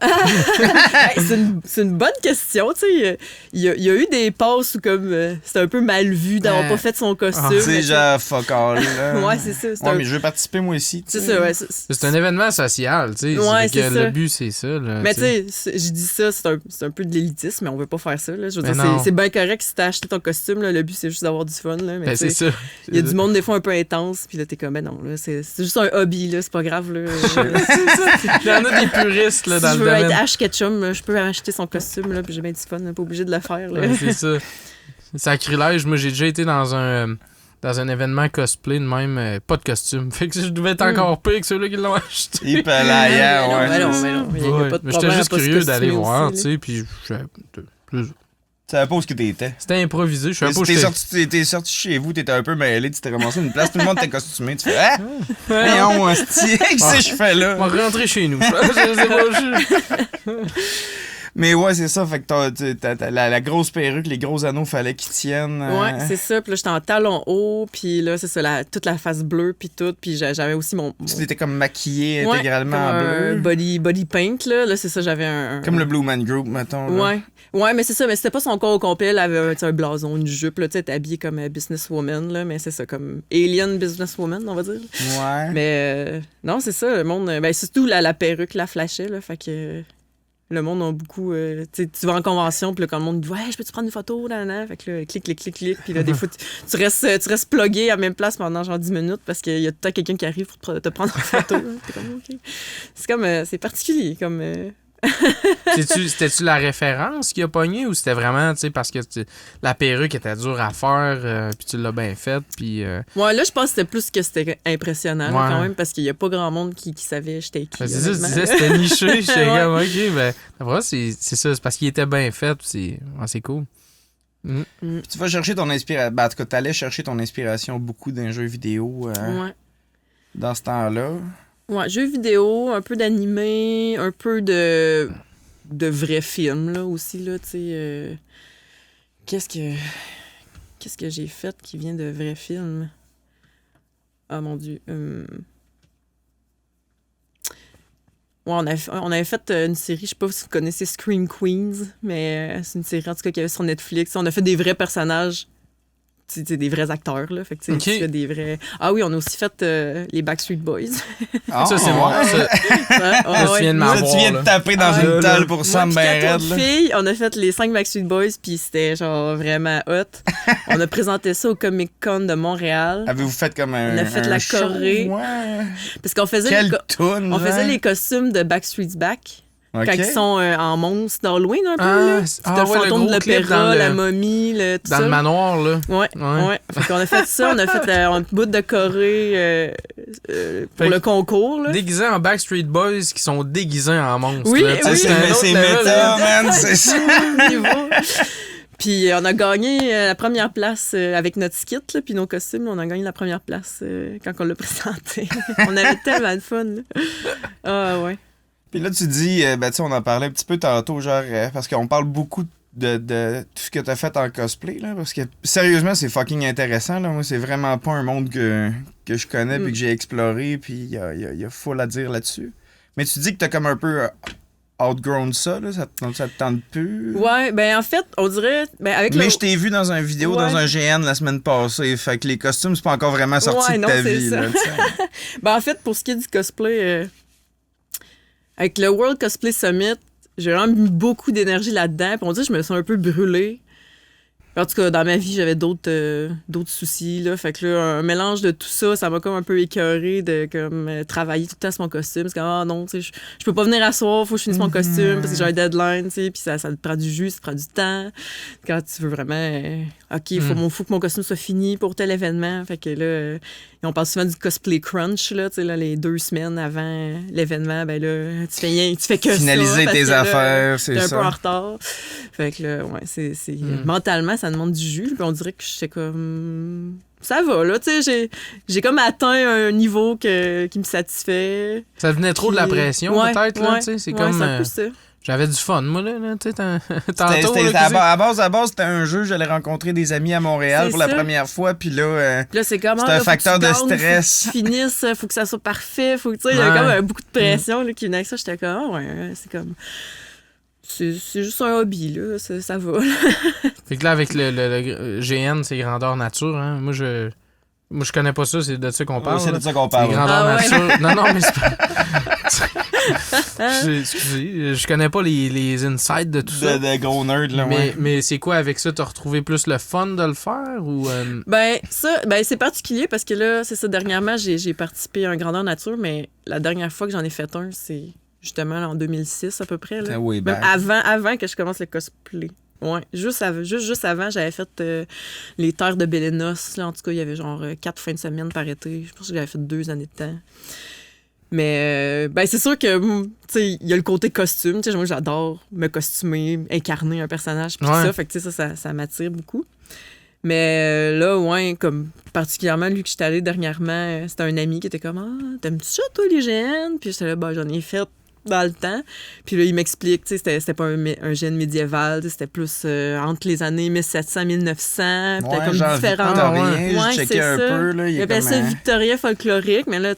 S3: Hey, c'est une bonne question, tu sais. Il y a eu des passes où comme c'était un peu mal vu d'avoir pas fait son costume.
S4: Tu sais, genre, fuck all, là.
S3: Ouais, c'est ça.
S4: Ouais, mais je veux participer, moi aussi. tu
S3: C'est
S4: sais.
S3: ça, ouais.
S2: C'est un événement social, tu sais.
S3: Ouais,
S2: Fait que
S3: c'est ça.
S2: le but, c'est ça. Là,
S3: Mais tu sais, je dis ça, c'est un peu de l'élitisme, mais on veut pas faire ça. Là. Je veux
S2: Mais
S3: dire,
S2: non.
S3: c'est bien correct si t'as acheté ton costume, là, le but c'est juste d'avoir du fun. Là, mais
S2: Ben,
S3: tu
S2: c'est
S3: sais,
S2: ça.
S3: il y a du monde des fois un peu intense, puis là t'es comme, ben non, là, c'est juste un hobby, là, c'est pas grave. Là.
S2: Il y en a des puristes là,
S3: Si
S2: dans
S3: je
S2: le
S3: veux
S2: domaine.
S3: être Ash Ketchum, là, je peux acheter son costume, là, puis j'ai bien du fun, là, pas obligé de le faire. Là.
S2: Ouais, c'est ça. Sacrilège, moi j'ai déjà été dans un événement cosplay de même, pas de costume. Fait que je devais être encore pire que ceux-là qui l'ont acheté.
S4: Il peut aller ailleurs, ouais.
S3: Mais non, il y a
S2: Ouais,
S3: pas de
S2: mais
S3: problème
S2: j'étais
S3: à
S2: juste
S3: pas se
S2: curieux d'aller
S3: costumer
S2: voir,
S3: aussi,
S2: tu
S3: là.
S2: sais, puis je
S4: Tu savais pas où t'étais.
S2: c'était improvisé, je savais pas où j'étais.
S4: T'es sorti chez vous, t'étais un peu mêlé, tu t'es ramassé une place, tout le monde était costumé, tu fais « Ah! Voyons, hostie, qu'est-ce que je fais là?
S2: On va rentrer chez nous. Je sais pas,
S4: Mais ouais, c'est ça, fait que t'as la grosse perruque, les gros anneaux, fallait qu'ils tiennent.
S3: Ouais, c'est ça. Puis là, j'étais en talons hauts, puis là, c'est ça, toute la face bleue, puis tout. Puis j'avais aussi mon
S4: Tu étais comme maquillé
S3: ouais,
S4: intégralement en
S3: comme
S4: bleu.
S3: un body paint, là. Là, c'est ça, j'avais un...
S4: Comme le Blue Man Group, mettons. Là.
S3: Ouais. Ouais, mais c'est ça, mais c'était pas son corps au complet. Elle avait un blason, une jupe, là, tu sais, elle était habillée comme businesswoman, là, mais c'est ça, comme alien businesswoman, on va dire.
S4: Ouais.
S3: Mais non, c'est ça, le monde... Ben, surtout la perruque la flashait, là, fait que... Le monde a beaucoup... tu sais, tu vas en convention, puis là, quand le monde dit « Ouais, je peux-te prendre une photo? » Fait que là, clic. Puis là, des fois, tu restes plugué à la même place pendant genre 10 minutes parce qu'il y a tout le temps quelqu'un qui arrive pour te prendre en photo. T'es comme « OK. » C'est comme... c'est particulier, comme...
S2: C'était-tu la référence qui a pogné ou c'était vraiment, tu sais, parce que la perruque était dure à faire, puis tu l'as bien faite, puis...
S3: Ouais, là, je pense que c'était plus que c'était impressionnant, là,
S2: Ouais.
S3: quand même, parce qu'il y a pas grand monde qui savait j'étais qui.
S2: C'est ça, je
S3: honnêtement.
S2: disais, c'était niché, j'étais
S3: Ouais.
S2: comme, ok, ben, après, c'est ça, c'est parce qu'il était bien fait, puis c'est cool.
S4: Puis tu vas chercher ton inspiration. Ben, en tout cas, t'allais chercher ton inspiration beaucoup d'un jeu vidéo
S3: Ouais.
S4: dans ce temps-là.
S3: Ouais, jeux vidéo, un peu d'animé, un peu de vrais films, là, aussi, là, tu sais. qu'est-ce que j'ai fait qui vient de vrais films? Ah, mon Dieu. Ouais, on avait fait une série, je sais pas si vous connaissez Scream Queens, mais c'est une série en tout cas qu'il y avait sur Netflix. On a fait des vrais personnages, des vrais acteurs, là. Fait que tu fais des vrais... Ah oui, on a aussi fait les Backstreet Boys.
S2: Ça, c'est moi.
S3: Ouais,
S2: Tu viens de m'avoir,
S1: Tu viens de taper dans une table pour ça,
S3: moi,
S1: ben
S3: quatre
S1: raide,
S3: autres
S1: là.
S3: filles, on a fait les 5 Backstreet Boys, puis c'était genre vraiment hot. On a présenté ça au Comic-Con de Montréal.
S1: Avez-vous fait comme un
S3: On a fait la
S1: show?
S3: choré.
S1: Ouais.
S3: Parce qu'on faisait,
S1: Quelle toune,
S3: on faisait
S1: genre?
S3: les costumes de Backstreet's Back.
S1: OK.
S3: Quand ils sont en monstre d'Halloween, un peu,
S2: Ah,
S3: là.
S2: c'est-
S3: C'était
S2: ah
S3: le
S2: ouais, le
S3: fantôme de
S2: gros clip
S3: l'opéra,
S2: dans le-
S3: la momie, tout
S2: Dans
S3: ça.
S2: le manoir, là.
S3: Ouais. Fait qu'on a fait ça, on a fait un bout de choré pour
S2: Fait
S3: le concours, là.
S2: Déguisés en Backstreet Boys qui sont déguisés en monstres.
S3: Oui,
S2: là. Tu sais,
S3: oui.
S2: c'est un autre
S1: C'est
S2: level,
S1: méta,
S2: là.
S1: man, c'est ça.
S3: Niveau. Puis on a gagné la première place avec notre skit, là, puis nos costumes, on a gagné la première place quand on l'a présenté. On avait tellement de fun, là. Ah ouais.
S1: Puis là, tu dis, ben, tu sais, on en parlait un petit peu tantôt, genre, parce qu'on parle beaucoup de tout ce que t'as fait en cosplay, là, parce que, sérieusement, c'est fucking intéressant, là. Moi, c'est vraiment pas un monde que je connais puis que j'ai exploré, puis il y a full à dire là-dessus. Mais tu dis que t'as comme un peu outgrown ça, là, ça te tente plus?
S3: Ouais, ben en fait, on dirait... Ben, avec
S1: Mais
S3: le...
S1: je t'ai vu dans une vidéo,
S3: Ouais.
S1: dans un GN la semaine passée, fait que les costumes, c'est pas encore vraiment sorti
S3: Ouais,
S1: de
S3: non,
S1: ta
S3: c'est
S1: vie,
S3: ça.
S1: là, tu sais.
S3: Ben, en fait, pour ce qui est du cosplay, avec le World Cosplay Summit, j'ai vraiment mis beaucoup d'énergie là-dedans. Puis on dirait que je me sens un peu brûlée. En tout cas, dans ma vie, j'avais d'autres soucis. Là. Fait que là, un mélange de tout ça, ça m'a comme un peu écœurée de comme, travailler tout le temps sur mon costume. C'est comme, ah non, tu sais, je peux pas venir à soir, faut que je finisse mon costume parce que j'ai un deadline, tu sais, puis ça te prend du jus, ça te prend du temps. Quand tu veux vraiment, OK, faut que mon costume soit fini pour tel événement. Fait que là, on parle souvent du cosplay crunch, là, tu sais, là, les 2 semaines avant l'événement, ben là, tu fais que
S1: Finaliser
S3: ça. parce
S1: tes
S3: que là,
S1: affaires, c'est
S3: t'es un
S1: ça.
S3: peu en retard. Fait que là, ouais, c'est mentalement, ça demande du jus. Puis on dirait que j'étais comme... Ça va, là, tu sais, j'ai comme atteint un niveau qui me satisfait.
S2: Ça devenait trop de la
S3: Puis-
S2: pression,
S3: ouais,
S2: peut-être, là,
S3: ouais,
S2: tu sais. C'est
S3: ouais,
S2: comme...
S3: c'est un peu ça.
S2: J'avais du fun, moi, là, tu sais, tantôt,
S1: C'était
S2: là,
S1: à base, c'était un jeu. J'allais rencontrer des amis à Montréal
S3: C'est
S1: pour la
S3: ça.
S1: première fois. Puis là,
S3: Puis là, c'est comme...
S1: C'est
S3: ah,
S1: un
S3: là,
S1: facteur
S3: faut que
S1: de
S3: tu gagnes,
S1: stress.
S3: Faut que tu finisses, faut que ça soit parfait. Faut que, tu sais, il y a
S2: Ouais.
S3: comme beaucoup de pression là, qui venait avec ça. J'étais comme, ah ouais, c'est comme... C'est juste un hobby, là. Ça va.
S2: Fait que là, avec le GN, c'est grandeur nature, hein. Moi, je connais pas ça, c'est de ça qu'on parle.
S1: c'est
S2: là.
S1: de ça qu'on
S2: C'est
S1: parle.
S2: grandeur
S3: Ah ouais.
S2: nature. Non, mais c'est pas... Excusez, je connais pas les insights de tout ça.
S1: De gros nerd, là, ouais.
S2: Mais c'est quoi avec ça? T'as retrouvé plus le fun de le faire ou...
S3: Ben, c'est particulier parce que là, c'est ça, dernièrement, j'ai participé à un grandeur nature, mais la dernière fois que j'en ai fait un, c'est justement en 2006 à peu près. Là.
S1: Ah oui,
S3: Même
S1: ben.
S3: avant que je commence le cosplay. Ouais, juste avant, j'avais fait les terres de Bélénos. Là, en tout cas, il y avait genre 4 fins de semaine par été. Je pense que j'avais fait 2 années de temps. Mais ben, c'est sûr que, tu sais, il y a le côté costume. Tu sais, moi, j'adore me costumer, incarner un personnage, puis tout
S2: Ouais.
S3: ça. Fait que, tu sais, ça m'attire beaucoup. Mais là, ouais, comme particulièrement, lui que j'étais allée dernièrement, c'était un ami qui était comme « Ah, t'aimes-tu ça, toi, les GN? » Puis j'étais là, bah, j'en ai fait dans le temps. Puis là, il m'explique, tu sais, c'était pas un GN médiéval, tu sais, c'était plus entre les années 1700 1900, puis
S1: Ouais,
S3: t'as comme
S1: genre
S3: différentes...
S1: victorien,
S3: Ouais,
S1: je checkais
S3: c'est
S1: un
S3: ça.
S1: peu, là. Il
S3: Il
S1: est
S3: appelle
S1: comme,
S3: ça Victoria folklorique, mais là,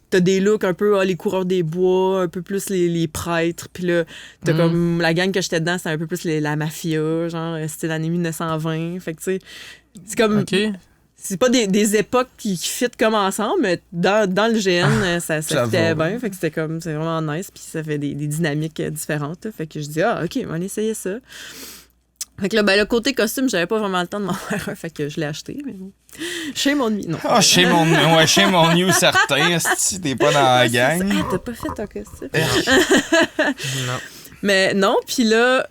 S3: t'as des looks un peu les coureurs des bois, un peu plus les prêtres, puis là, t'as comme la gang que j'étais dedans, c'était un peu plus la mafia, genre, c'était l'année 1920, fait que tu sais, c'est comme...
S2: OK.
S3: C'est pas des époques qui fit comme ensemble, mais dans le GN, ça
S1: Ça
S3: fitait
S1: va.
S3: bien, fait que c'était comme, c'est vraiment nice, puis ça fait des dynamiques différentes, là. Fait que je dis, ah, OK, on va aller essayer ça. Fait que là, ben, le côté costume, j'avais pas vraiment le temps de m'en faire un, fait que je l'ai acheté, mais bon. Shame on me, non.
S1: Ah, chez mon new certain, si t'es pas dans la gang.
S3: Ah, t'as pas fait ton costume?
S2: Non.
S3: Mais non, puis là,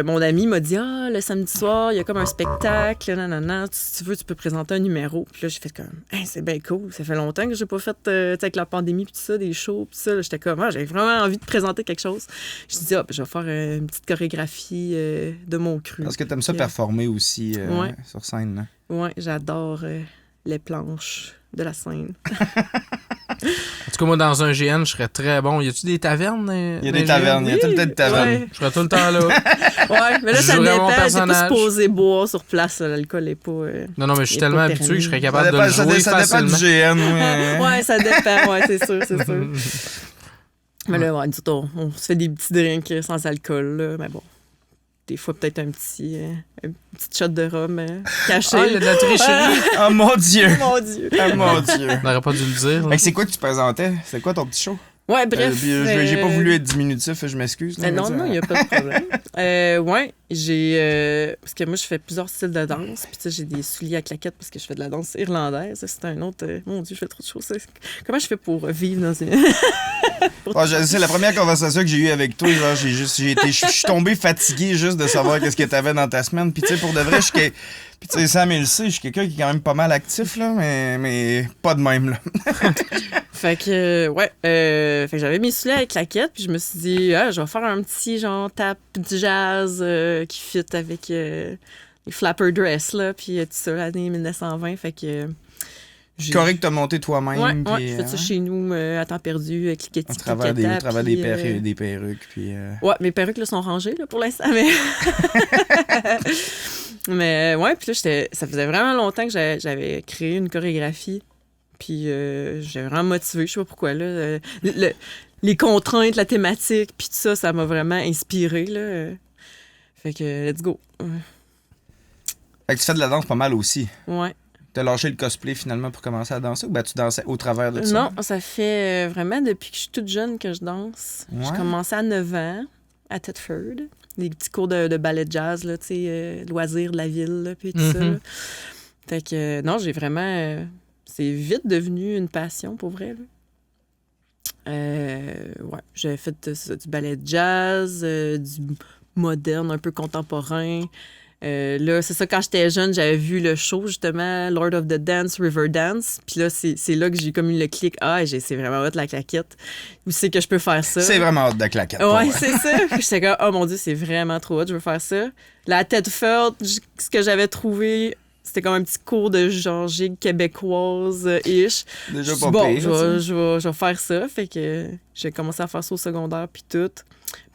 S3: mon ami m'a dit, ah, le samedi soir, il y a comme un spectacle, nanana, si tu veux, tu peux présenter un numéro. Puis là, j'ai fait comme, hein, c'est bien cool. Ça fait longtemps que j'ai pas fait, tu sais, avec la pandémie, puis tout ça, des shows, puis ça. Là, j'étais comme, ah, j'avais vraiment envie de présenter quelque chose. Je me dit, ah, ben, je vais faire une petite chorégraphie de mon cru.
S1: Parce que t'aimes ça
S3: Ok.
S1: performer aussi
S3: Ouais.
S1: sur scène, là.
S3: Ouais, j'adore les planches de la scène.
S2: En tout tout cas, moi, dans un GN, je serais très bon. Y a-tu des tavernes?
S4: Il y a des tavernes, il y a tout le temps des tavernes.
S3: Ouais.
S2: Je serais tout le temps là.
S3: Ouais, mais là,
S2: Je
S3: ça
S2: jouerais mon
S3: dépend. T'es
S2: personnage.
S3: plus supposé boire sur place. Là. L'alcool est pas...
S2: Non, mais je suis
S3: Il est
S2: tellement
S3: pas
S2: habitué que je serais
S3: permis.
S2: capable de le jouer
S4: Ça dépend
S2: facilement.
S4: du GN. Ouais.
S3: Ouais, ça dépend. Ouais, c'est sûr, c'est sûr. Mais là, ouais, on se fait des petits drinks sans alcool, là. Mais bon, des fois, peut-être un petit shot de rhum caché.
S2: Ah, il y a de la tricherie.
S4: Oh mon Dieu.
S3: Mon Dieu.
S4: Oh mon Dieu.
S2: On n'aurait pas dû le dire.
S4: Fait que c'est quoi que tu présentais? C'est quoi ton petit show?
S3: Ouais, bref.
S4: Puis, j'ai pas voulu être diminutif, je m'excuse. là,
S3: Non,
S4: mais
S3: non, il n'y a pas de problème. Ouais, j'ai... parce que moi, je fais plusieurs styles de danse. Puis, tu sais, j'ai des souliers à claquettes parce que je fais de la danse irlandaise. Ça, c'est un autre... mon Dieu, je fais trop de choses. Comment je fais pour vivre dans une...
S4: C'est la première conversation que j'ai eue avec toi. Genre, je suis tombé fatigué juste de savoir qu'est-ce que t'avais dans ta semaine. Puis, tu sais, pour de vrai, puis, tu sais, Sam, il le sait, je suis quelqu'un qui est quand même pas mal actif, là, mais pas de même, là.
S3: Fait que, ouais, fait que j'avais mes souliers avec claquettes, puis je me suis dit, je vais faire un petit genre tap jazz qui fit avec les flapper dress, là, puis tout ça, l'année 1920. Fait que.
S4: Correct, t'as monté toi-même.
S3: Ouais,
S4: puis,
S3: je fais ça chez nous à temps perdu, cliquetis,
S4: au travers des perruques. Puis,
S3: Ouais, mes perruques là, sont rangées là, pour l'instant, mais. Mais ouais, puis là, ça faisait vraiment longtemps que j'avais créé une chorégraphie. Puis j'étais vraiment motivée, je sais pas pourquoi, là. Les contraintes, la thématique, puis tout ça, ça m'a vraiment inspirée, là. Fait que, let's go.
S4: Fait que tu fais de la danse pas mal aussi.
S3: Ouais.
S4: T'as lâché le cosplay finalement pour commencer à danser ou ben tu dansais au travers de ça?
S3: Non, ça fait vraiment depuis que je suis toute jeune que je danse.
S4: Ouais.
S3: J'ai commencé à 9 ans, à Thetford. Des petits cours de ballet jazz, là, tu sais, loisirs de la ville, là, puis tout ça. Là. Fait que, non, j'ai vraiment... c'est vite devenu une passion, pour vrai, là. Ouais, j'avais fait du ballet jazz, du moderne, un peu contemporain. Là, c'est ça, quand j'étais jeune, j'avais vu le show, justement, Lord of the Dance, River Dance. Puis là, c'est là que j'ai comme eu le clic. Ah, c'est vraiment hot, la claquette. Où c'est que je peux faire ça?
S4: C'est vraiment hot de claquette.
S3: Ouais, c'est ça. J'étais comme, oh mon Dieu, c'est vraiment trop hot, je veux faire ça. La tête forte, ce que j'avais trouvé... C'était comme un petit cours de genre gigue québécoise-ish.
S4: Déjà
S3: Je
S4: pas
S3: dis, bon,
S4: pire,
S3: je vais faire ça. Fait que j'ai commencé à faire ça au secondaire, puis tout.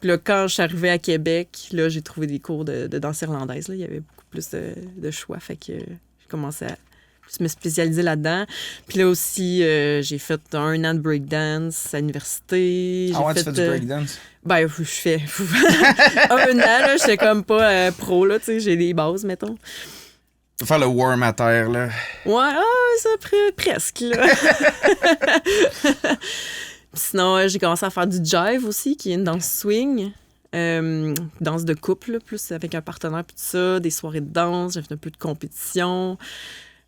S3: Puis là, quand je suis arrivée à Québec, là, j'ai trouvé des cours de danse irlandaise. Là. Il y avait beaucoup plus de choix. Fait que j'ai commencé à me spécialiser là-dedans. Puis là aussi, j'ai fait 1 an de breakdance à l'université.
S4: Ah ouais, tu fais du breakdance?
S3: Ben, je fais 1 an, là, j'étais comme pas pro, là, tu sais, j'ai des bases, mettons.
S4: Faut faire le worm à terre, là.
S3: Ouais, ça presque, là. Sinon, j'ai commencé à faire du jive aussi, qui est une danse swing. Danse de couple, là, plus avec un partenaire, puis tout ça. Des soirées de danse, j'ai fait un peu de compétition.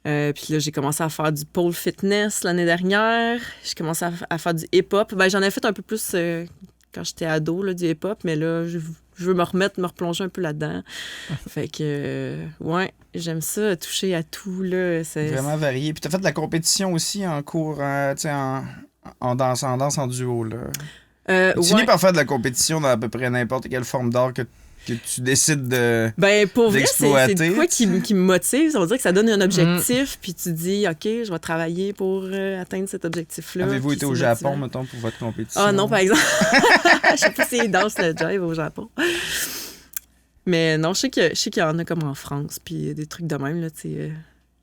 S3: Puis là, j'ai commencé à faire du pole fitness l'année dernière. J'ai commencé à faire du hip-hop. Ben, j'en ai fait un peu plus quand j'étais ado, là, du hip-hop, mais là, je veux me replonger un peu là-dedans. Fait que, ouais, j'aime ça, toucher à tout, là.
S4: Vraiment varié. Puis t'as fait de la compétition aussi en cours, tu sais, en danse en duo, là. Tu finis par faire de la compétition dans à peu près n'importe quelle forme d'art que tu décides de
S3: ben, pour vrai,
S4: d'exploiter.
S3: c'est quoi qui me motive. Ça veut dire que ça donne un objectif, puis tu dis, OK, je vais travailler pour atteindre cet objectif-là.
S4: Avez-vous
S3: puis
S4: été au
S3: c'est
S4: Japon,
S3: motivant.
S4: mettons, pour votre compétition?
S3: Ah non, par exemple. Je sais pas s'ils dansent le jive au Japon. Mais non, je sais qu'il y en a comme en France, puis des trucs de même, là, tu sais,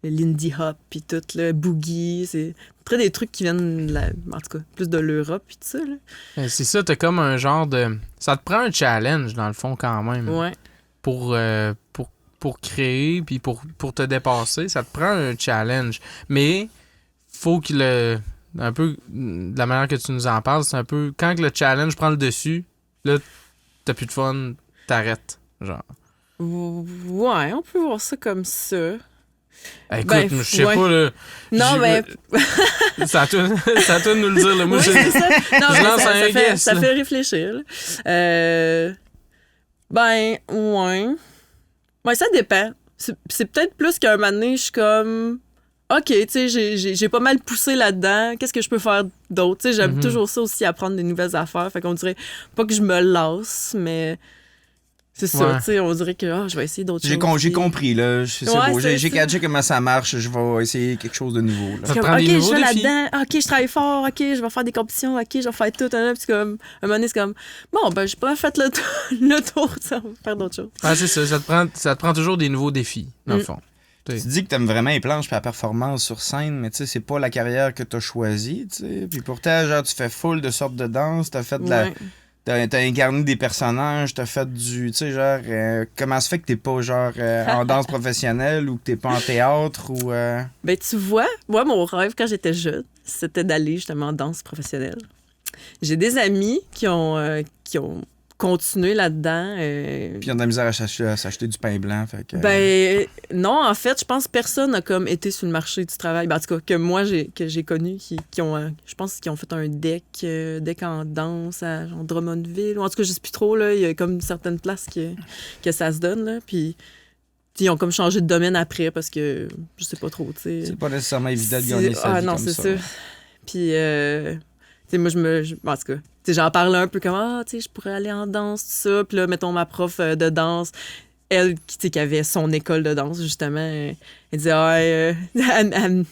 S3: le Lindy Hop, puis tout, le Boogie, c'est très des trucs qui viennent, en tout cas, plus de l'Europe, puis tout ça, là.
S2: C'est ça, t'as comme un genre de... Ça te prend un challenge, dans le fond, quand même.
S3: Ouais.
S2: Pour créer, puis pour te dépasser, ça te prend un challenge. Mais, faut qu'il un peu, de la manière que tu nous en parles, c'est un peu... Quand le challenge prend le dessus, là, t'as plus de fun, t'arrêtes, genre.
S3: Ouais, on peut voir ça comme ça.
S2: Écoute,
S3: Ben,
S2: je sais
S3: ouais.
S2: pas, là...
S3: Non, mais...
S2: C'est à toi de nous le dire, là. Moi,
S3: Oui, c'est ça. Non,
S2: je
S3: mais
S2: lance un guess,
S3: ça
S2: là.
S3: fait réfléchir. Là. Ben, ouais. Ouais, ça dépend. C'est peut-être plus qu'un moment donné, je suis comme... OK, tu sais, j'ai pas mal poussé là-dedans. Qu'est-ce que je peux faire d'autre? Tu sais, j'aime toujours ça aussi, apprendre des nouvelles affaires. Fait qu'on dirait pas que je me lasse, mais... C'est ça,
S2: Ouais.
S3: tu sais, on dirait que je vais essayer d'autres
S4: J'ai
S3: choses.
S4: j'ai
S3: puis-
S4: compris, là. C'est
S3: Ouais,
S4: beau.
S3: c'est
S4: J'ai
S3: ça.
S4: catché comment ça marche. Je vais essayer quelque chose de nouveau, là.
S2: Ça te
S3: Comme,
S2: prend des
S3: OK,
S2: nouveaux
S3: je vais
S2: défis?
S3: là-dedans. OK, je travaille fort. OK, je vais faire des compétitions. OK, je vais faire tout. Puis c'est comme, un moment donné, c'est comme, bon, ben, j'ai pas fait le tour, le tour, ça, on va faire d'autres choses.
S2: Ah, c'est ça. Ça te prend toujours des nouveaux défis, dans le fond.
S4: Tu dis que t'aimes vraiment les planches et la performance sur scène, mais tu sais, c'est pas la carrière que t'as choisie, tu sais. Puis pourtant, genre, tu fais full de sortes de danse, t'as fait de la...
S3: Ouais.
S4: T'as incarné des personnages, t'as fait du... Tu sais, genre, comment se fait que t'es pas, genre, en danse professionnelle ou que t'es pas en théâtre ou...
S3: Ben, tu vois, moi, mon rêve quand j'étais jeune, c'était d'aller justement en danse professionnelle. J'ai des amis qui ont continué là-dedans.
S4: Puis ils ont de la misère à s'acheter du pain blanc, fait que...
S3: Ben, non, en fait, je pense que personne n'a comme été sur le marché du travail. Ben, en tout cas, que moi, que j'ai connu, qui ont, je pense qu'ils ont fait un deck en danse à genre, Drummondville. Ou en tout cas, je sais plus trop, là. Il y a comme certaines places que ça se donne, là. Puis ils ont comme changé de domaine après parce que je sais pas trop, tu sais.
S4: C'est pas nécessairement évident de gagner sa
S3: Ah
S4: vie
S3: non,
S4: comme
S3: c'est
S4: ça.
S3: ça. Puis, tu sais, moi, en tout cas, tu sais, j'en parlais un peu comme, tu sais, je pourrais aller en danse, tout ça. Puis là, mettons, ma prof de danse, elle, tu sais, qui avait son école de danse, justement, elle disait, elle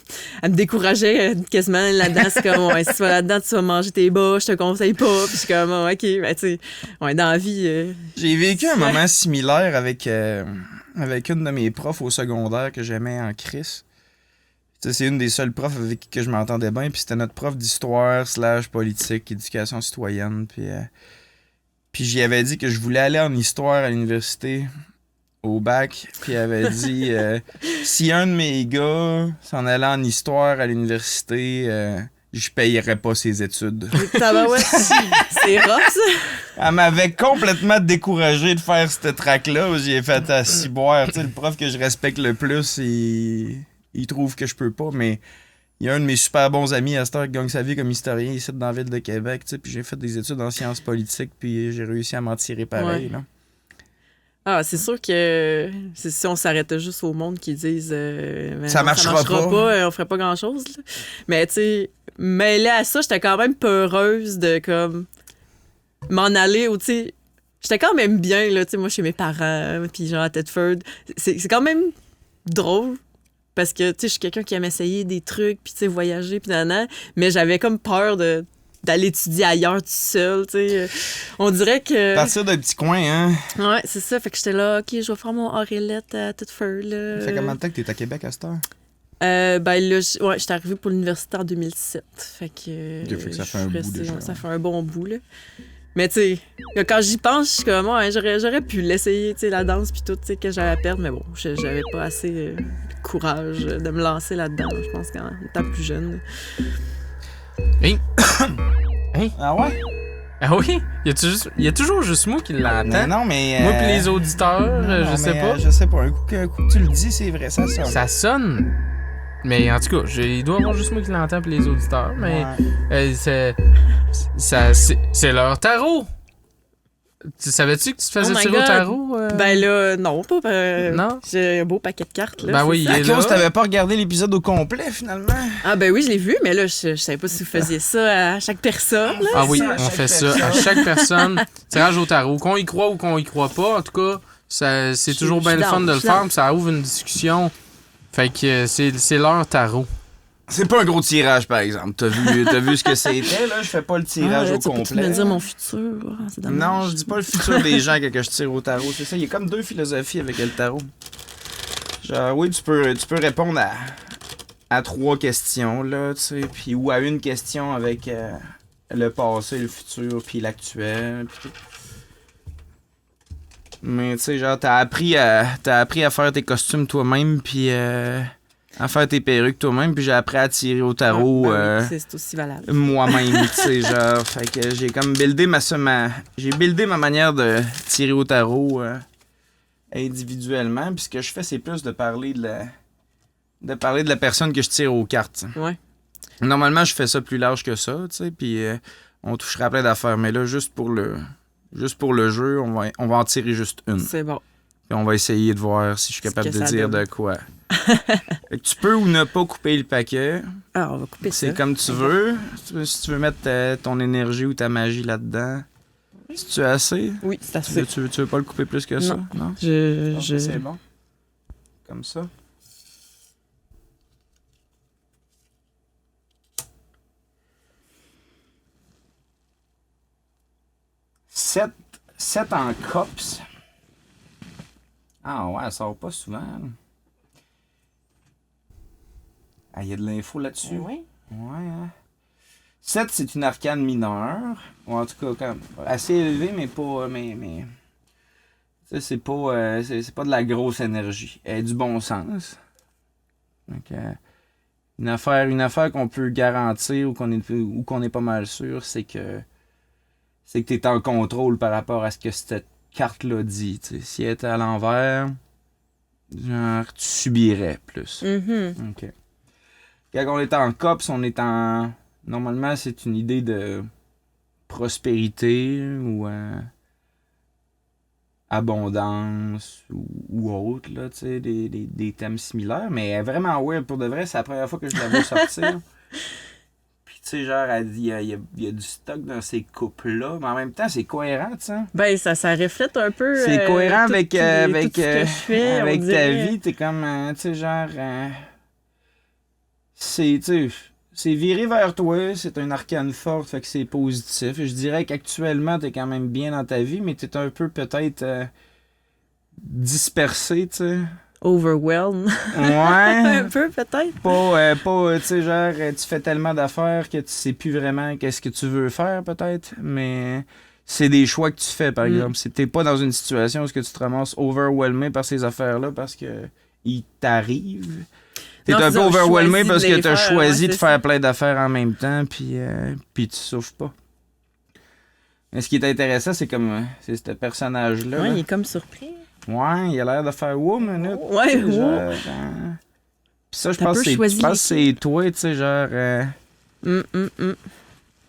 S3: me décourageait quasiment là-dedans. C'est comme, ouais, si tu vas là-dedans, tu vas manger tes bas, je te conseille pas. Puis je suis comme, OK, ben, tu sais, ouais, dans la vie.
S4: J'ai vécu un moment similaire avec une de mes profs au secondaire que j'aimais en crise. Tu sais, c'est une des seules profs avec qui que je m'entendais bien, puis c'était notre prof d'histoire / politique, éducation citoyenne. Puis j'y avais dit que je voulais aller en histoire à l'université au bac, puis elle avait dit si un de mes gars s'en allait en histoire à l'université, je payerais pas ses études.
S3: Ouais, c'est rough, ça.
S4: Elle m'avait complètement découragé de faire cette track-là. J'ai fait à ciboire. Tu sais, le prof que je respecte le plus, il trouve que je peux pas, mais il y a un de mes super bons amis à cette heure qui gagne sa vie comme historien ici dans la ville de Québec. Tu sais, puis j'ai fait des études en sciences politiques, puis j'ai réussi à m'en tirer pareil.
S3: Ouais.
S4: Là.
S3: Ah, c'est sûr que si on s'arrêtait juste au monde qui disent ben
S4: Ça
S3: non,
S4: marchera pas.
S3: On ferait pas grand-chose. Là. Mais tu sais, mêlé à ça, j'étais quand même peureuse de comme m'en aller ou tu sais, j'étais quand même bien là, tu sais, moi chez mes parents, puis genre à Thetford. C'est quand même drôle parce que tu sais, je suis quelqu'un qui aime essayer des trucs, puis tu sais, voyager, puis mais j'avais comme peur d'aller étudier ailleurs tout seul, tu sais. On dirait que...
S4: Partir d'un petit coin, hein?
S3: Ouais, c'est ça. Fait que j'étais là, OK, je vais faire mon Aurélette à Thetford, là.
S4: Ça fait combien de temps que t'es à Québec à cette heure?
S3: Ben là, j'étais arrivée pour l'université en 2007. Fait que...
S4: Ok, fait que ça
S3: je
S4: fait un
S3: suis
S4: bout
S3: restée-
S4: déjà.
S3: Ça fait un bon bout, là. Mais tu sais, quand j'y pense, je suis comme, ouais, j'aurais pu l'essayer, tu sais, la danse puis tout, tu sais, que j'avais à perdre. Mais bon, j'avais pas assez de courage de me lancer là-dedans, je pense, quand étant plus jeune.
S4: Ah ouais?
S2: Ah oui? Il y a toujours juste moi qui l'entends.
S4: Non, mais...
S2: Moi pis les auditeurs,
S4: non,
S2: je sais
S4: mais,
S2: pas.
S4: je sais pas. Un coup que tu le dis, c'est vrai, ça sonne.
S2: Ça sonne. Mais en tout cas, il doit y avoir juste moi qui l'entends pis les auditeurs. Mais c'est leur tarot. Tu savais-tu que tu te faisais
S3: Oh my
S2: tirer au
S3: God.
S2: tarot?
S3: Ben là, non, pas...
S2: Non?
S3: J'ai un beau paquet de cartes, là.
S2: Ben
S3: c'est
S2: oui,
S3: ça.
S2: il est
S4: À cause,
S2: là.
S4: t'avais pas regardé l'épisode au complet, finalement.
S3: Ah ben oui, je l'ai vu, mais là, je savais pas si vous faisiez ça à chaque personne. Là.
S2: Ah oui,
S4: ça à
S2: on
S4: chaque
S2: fait ça à chaque personne. Tirage au tarot. Qu'on y croit ou qu'on y croit pas, en tout cas, c'est
S3: Je-
S2: toujours
S3: je
S2: bien
S3: suis
S2: le fun
S3: down,
S2: de le
S3: je suis
S2: faire,
S3: down.
S2: puis ça ouvre une discussion. Fait que c'est leur tarot.
S4: C'est pas un gros tirage, par exemple. T'as vu ce que c'était, là? Je fais pas le tirage
S3: là,
S4: au
S3: tu peux-tu
S4: complet.
S3: me dire mon futur? Ah, c'est dommage.
S4: Non, je dis pas le futur des gens que je tire au tarot. C'est ça, il y a comme deux philosophies avec le tarot. Genre, oui, tu peux répondre à 3 questions, là, tu sais, puis ou à une question avec le passé, le futur, puis l'actuel, puis tout. Mais, tu sais, genre, t'as appris à faire tes costumes toi-même, puis à faire tes perruques toi-même, puis j'ai appris à tirer au tarot...
S3: Ah, ben oui, c'est aussi valable.
S4: moi-même, tu sais, genre, fait que j'ai comme buildé j'ai buildé ma manière de tirer au tarot individuellement, puis ce que je fais, c'est plus de parler de la personne que je tire aux cartes.
S3: Ouais.
S4: Normalement, je fais ça plus large que ça, tu sais, puis on toucherait à plein d'affaires, mais là, juste pour le jeu, on va en tirer juste une.
S3: C'est bon.
S4: Puis on va essayer de voir si je suis capable
S3: que
S4: de
S3: ça
S4: dire
S3: donne.
S4: de quoi. Fait que tu peux ou ne pas couper le paquet.
S3: Ah, on va couper ça.
S4: C'est comme tu veux. Si tu veux mettre ton énergie ou ta magie là-dedans, Si tu as assez,
S3: Oui, c'est
S4: tu veux,
S3: assez.
S4: tu veux pas le couper plus que ça? Non?
S3: Je...
S4: bon. Comme ça. Sept en cops. Ah ouais, ça sort pas souvent. Ah, il y a de l'info là-dessus.
S3: Oui.
S4: Ouais, hein. 7, c'est une arcane mineure. Ou en tout cas, quand même, assez élevée, mais pas. Mais... Ça, c'est pas, c'est pas de la grosse énergie. Elle a du bon sens. Donc, une affaire qu'on peut garantir ou qu'on est pas mal sûr, c'est que tu es en contrôle par rapport à ce que cette carte-là dit. T'sais. Si elle était à l'envers, genre, tu subirais plus.
S3: Mhm.
S4: OK. Quand on est en COPS, on est en... Normalement, c'est une idée de prospérité ou abondance ou autre, là, tu sais, des thèmes similaires. Mais elle est vraiment weird. Pour de vrai, c'est la première fois que je la vois sortir. Puis, tu sais, genre, elle dit, il y a du stock dans ces coupes-là. Mais en même temps, c'est cohérent, tu sais.
S3: Ben, ça reflète un peu.
S4: C'est cohérent
S3: tout
S4: avec,
S3: tout ce que je fais, on
S4: avec ta
S3: dirait.
S4: vie. T'es comme, tu sais, genre... c'est, tu sais, c'est viré vers toi, c'est un arcane forte, fait que c'est positif. Je dirais qu'actuellement, t'es quand même bien dans ta vie, mais t'es un peu peut-être dispersé, tu sais.
S3: Overwhelmed.
S4: Ouais.
S3: Un peu, peut-être.
S4: Pas tu sais, genre, tu fais tellement d'affaires que tu sais plus vraiment qu'est-ce que tu veux faire, peut-être, mais c'est des choix que tu fais, par exemple. Si t'es pas dans une situation où tu te ramasses overwhelmé par ces affaires-là parce que ils t'arrivent. T'es
S3: Non,
S4: un
S3: c'est
S4: peu
S3: ça,
S4: overwhelmé
S3: choisi
S4: parce
S3: de
S4: que
S3: les
S4: t'as
S3: faire,
S4: choisi
S3: ouais,
S4: de
S3: c'est
S4: faire
S3: ça.
S4: plein d'affaires en même temps, puis tu souffres pas. Mais ce qui est intéressant, c'est comme c'est ce personnage-là.
S3: Ouais,
S4: là.
S3: il est comme surpris.
S4: Ouais, il a l'air de faire wow, minute.
S3: Ouais,
S4: tu sais,
S3: wow.
S4: genre, Puis ça, je
S3: T'as
S4: pense
S3: peu
S4: que
S3: choisi
S4: je pense que c'est toi, tu sais, genre.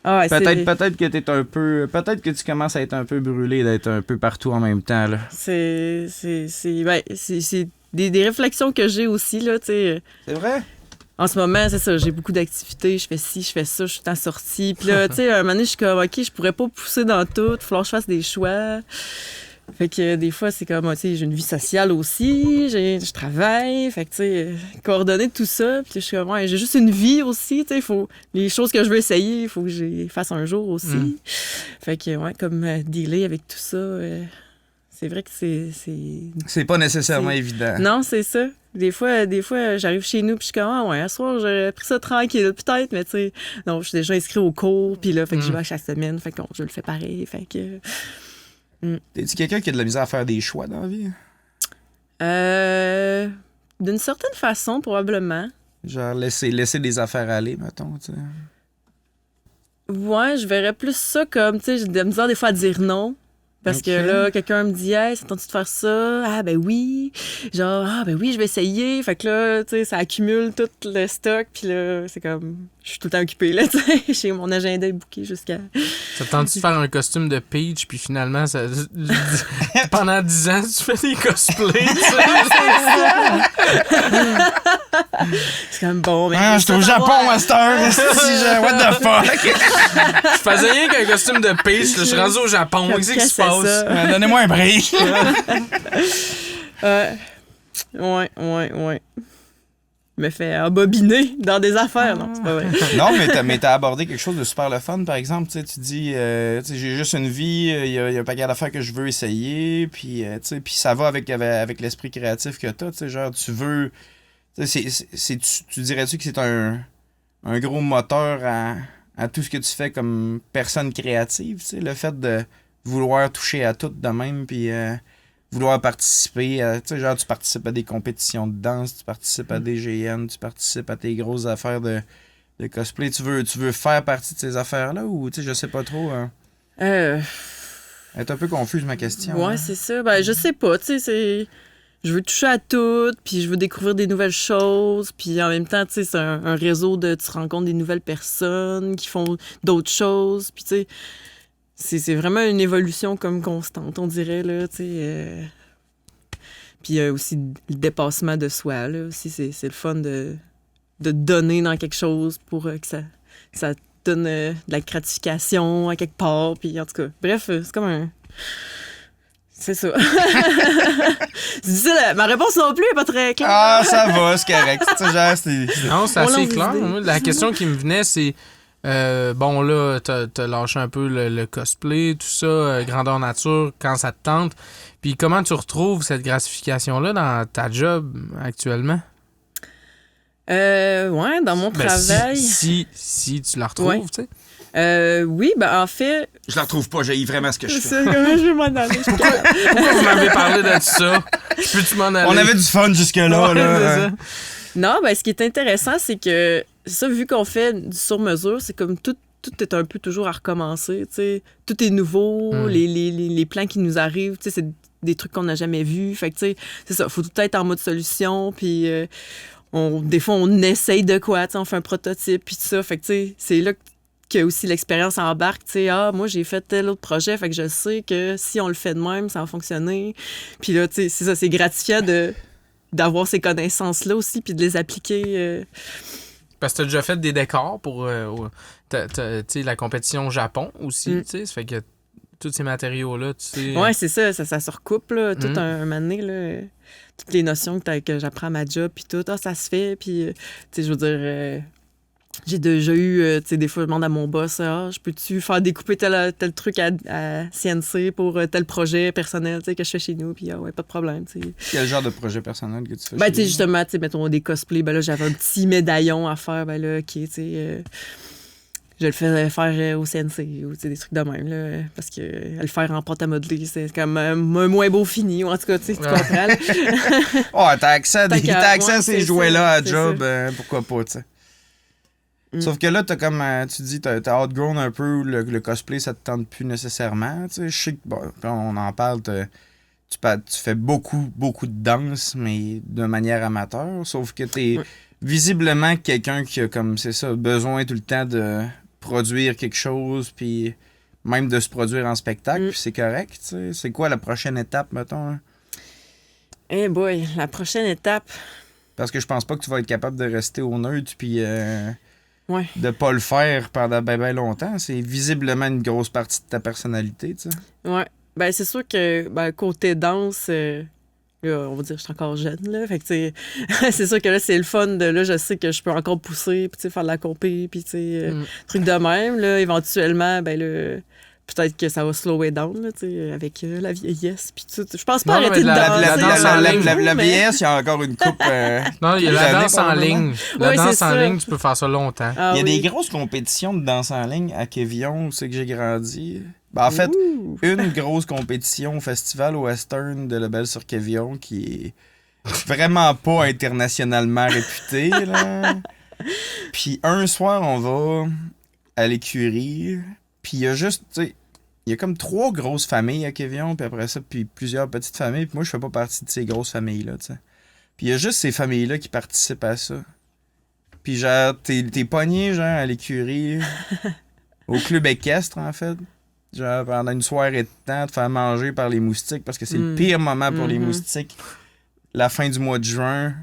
S3: Ah, ouais,
S4: Peut-être que t'es un peu. Peut-être que tu commences à être un peu brûlé d'être un peu partout en même temps, là.
S3: c'est des réflexions que j'ai aussi, là, tu sais.
S4: C'est vrai?
S3: En ce moment, c'est ça, j'ai beaucoup d'activités, je fais ci, je fais ça, je suis en sortie. Puis là, tu sais, à un moment donné, je suis comme, OK, je pourrais pas pousser dans tout, il va falloir que je fasse des choix. Fait que des fois, c'est comme, tu sais, j'ai une vie sociale aussi, je travaille, fait que, tu sais, coordonner tout ça. Puis je suis comme, ouais, j'ai juste une vie aussi, tu sais, les choses que je veux essayer, il faut que je les fasse un jour aussi. Fait que, ouais, comme dealer avec tout ça, c'est vrai que
S4: C'est pas nécessairement
S3: C'est-
S4: évident.
S3: Non, c'est ça. Des fois, j'arrive chez nous, puis je suis comme, ah ouais, ce soir, j'aurais pris ça tranquille, peut-être, mais tu sais, non, je suis déjà inscrit au cours, puis là, fait que j'y vais à chaque semaine, fait que je le fais pareil, fait que...
S4: T'es-tu quelqu'un qui a de la misère à faire des choix dans la vie?
S3: D'une certaine façon, probablement.
S4: Genre laisser des affaires aller, mettons, tu sais.
S3: Ouais, je verrais plus ça comme, tu sais, j'ai de la misère des fois à dire non. Parce que
S4: Ok.
S3: là, quelqu'un me dit, hey, ça tente de faire ça? Ah, ben oui. Genre, ah, ben oui, je vais essayer. Fait que là, tu sais, ça accumule tout le stock. Puis là, c'est comme, je suis tout le temps occupée, là, tu sais. J'ai mon agenda est booké jusqu'à.
S2: Ça te tente de faire un costume de Peach, puis finalement, pendant 10 ans, tu fais des cosplays, tu sais.
S3: C'est comme bon, mais.
S4: Ah, j'étais au Japon à cette heure, what the fuck?
S2: Je faisais rien qu'un costume de Peach, là, je suis rendu au Japon, qu'est-ce qui se passe?
S4: Donnez-moi un break.
S3: Ouais. Me fait embobiner dans des affaires, non, c'est pas vrai.
S4: Non, mais t'as abordé quelque chose de super le fun, par exemple. Tu dis, tu sais, j'ai juste une vie, il y a un paquet d'affaires que je veux essayer, puis tu sais, puis ça va avec l'esprit créatif que t'as. Tu sais, genre, tu veux. Tu sais, tu dirais-tu que c'est un gros moteur à tout ce que tu fais comme personne créative, tu sais, le fait de vouloir toucher à tout de même, puis vouloir participer à, tu sais, genre, tu participes à des compétitions de danse, tu participes à des GN, tu participes à tes grosses affaires de cosplay. Tu veux faire partie de ces affaires-là ou, tu sais, je sais pas trop. Elle est un peu confuse, ma question.
S3: Ouais,
S4: hein.
S3: c'est ça. Ben, je sais pas, tu sais, je veux toucher à tout, puis je veux découvrir des nouvelles choses, puis en même temps, tu sais, c'est un réseau de... Tu rencontres des nouvelles personnes qui font d'autres choses, puis tu sais, c'est vraiment une évolution comme constante, on dirait, là, tu sais. Puis aussi le dépassement de soi, là, aussi, c'est le fun de donner dans quelque chose pour que ça te donne de la gratification à quelque part. Puis en tout cas, bref, c'est comme un... C'est ça. C'est difficile. Ma réponse non plus n'est pas très claire.
S4: Ah, ça va, c'est correct. Tu sais, genre,
S2: Non, c'est
S3: On
S2: assez
S3: lance des
S2: clair.
S3: idées.
S2: Moi, la question qui me venait, c'est bon, là, t'as lâché un peu le cosplay, tout ça, grandeur nature, quand ça te tente. Puis comment tu retrouves cette gratification-là dans ta job actuellement?
S3: Ouais, dans mon
S2: Ben,
S3: travail.
S2: si tu la retrouves,
S3: Ouais.
S2: tu sais.
S3: Oui, ben en fait,
S4: je la retrouve pas, j'ai vraiment ce que je fais.
S3: c'est comment je vais m'en aller.
S2: Pourquoi vous m'avez parlé de ça? Je peux-tu m'en aller?
S4: On avait du fun jusque-là.
S2: Ouais,
S4: là.
S2: c'est ça.
S3: Non, ben ce qui est intéressant, c'est que ça, vu qu'on fait du sur-mesure, c'est comme tout est un peu toujours à recommencer, tu sais. Tout est nouveau, les plans qui nous arrivent, tu sais, c'est des trucs qu'on n'a jamais vus. Fait que, tu sais, c'est ça, faut tout être en mode solution, puis des fois, on essaye de quoi, tu sais, on fait un prototype, puis tout ça. Fait que, tu sais, c'est là que aussi l'expérience embarque, tu sais, moi, j'ai fait tel autre projet, fait que je sais que si on le fait de même, ça va fonctionner. Puis là, tu sais, c'est ça, c'est gratifiant d'avoir ces connaissances-là aussi, puis de les appliquer.
S2: Parce que t'as déjà fait des décors pour tu sais, la compétition au Japon aussi, tu sais. Ça fait que tous ces matériaux-là, tu sais...
S3: Ouais, c'est ça se recoupe, là, tout un moment donné, là, toutes les notions que j'apprends à ma job, puis tout, ça se fait, puis, tu sais, je veux dire, j'ai déjà eu, tu sais, des fois, je demande à mon boss, je peux-tu faire découper tel truc à CNC pour tel projet personnel, tu sais, que je fais chez nous, puis ouais, pas de problème, tu sais.
S4: Quel genre de projet personnel que tu fais?
S3: Ben,
S4: chez
S3: tu sais,
S4: vous?
S3: justement, tu sais, mettons des cosplays, ben là, j'avais un petit médaillon à faire, ben là, OK, tu sais... je le fais faire au CNC ou des trucs de même, là, parce que le faire en pâte à modeler, c'est comme un moins beau fini, ou en tout cas, tu sais, tu comprends. Là.
S4: Oh, t'as accès à, t'as accès à ces
S3: c'est
S4: jouets-là
S3: ça,
S4: à
S3: c'est
S4: job, pourquoi pas, tu sais. Sauf que là, t'as comme, tu dis, t'as outgrown un peu le cosplay, ça te tente plus nécessairement, tu sais. Je sais que, bon, quand on en parle, tu fais beaucoup de danse, mais de manière amateur, sauf que t'es visiblement quelqu'un qui a, comme, c'est ça, besoin tout le temps de produire quelque chose, puis même de se produire en spectacle, puis c'est correct, tu sais. C'est quoi la prochaine étape, mettons? Hein?
S3: Eh boy, la prochaine étape...
S4: Parce que je pense pas que tu vas être capable de rester au neutre, puis
S3: Ouais.
S4: de pas le faire pendant ben longtemps. C'est visiblement une grosse partie de ta personnalité, tu sais.
S3: Ouais. Ben, c'est sûr que, côté danse... là, on va dire que je suis encore jeune, là. Fait que, tu sais, c'est sûr que là, c'est le fun de, là, je sais que je peux encore pousser, puis, tu sais, faire de la compé, puis, tu sais, truc de même, là. Éventuellement, ben, là, peut-être que ça va slower down, là, tu sais, avec la vieillesse, puis tout. Je pense pas
S2: Non,
S3: arrêter de
S2: mais
S3: danser.
S2: la danse en ligne,
S4: La
S3: mais-
S4: vieillesse, il y a encore une coupe.
S2: Non, il y a la
S4: années,
S2: danse en
S4: probablement.
S2: ligne. La
S3: Ouais,
S2: danse
S3: c'est
S2: en
S3: ça.
S2: ligne, tu peux faire ça longtemps.
S3: Ah,
S4: Il y a
S3: oui.
S4: des grosses compétitions de danse en ligne à Quévillon, où c'est que j'ai grandi. Ben, en fait,
S3: Ouh.
S4: une grosse compétition au Festival Western de Lebel-sur-Quévillon qui est vraiment pas internationalement réputée, là. Puis un soir, on va à l'écurie, puis il y a juste, tu sais, il y a comme 3 grosses familles à Quévillon, puis après ça, puis plusieurs petites familles, puis moi, je fais pas partie de ces grosses familles-là, tu sais. Puis il y a juste ces familles-là qui participent à ça. Puis genre, t'es pogné, genre, à l'écurie, au club équestre, en fait. Genre, pendant une soirée de temps, te faire manger par les moustiques, parce que c'est le pire moment pour les moustiques. La fin du mois de juin,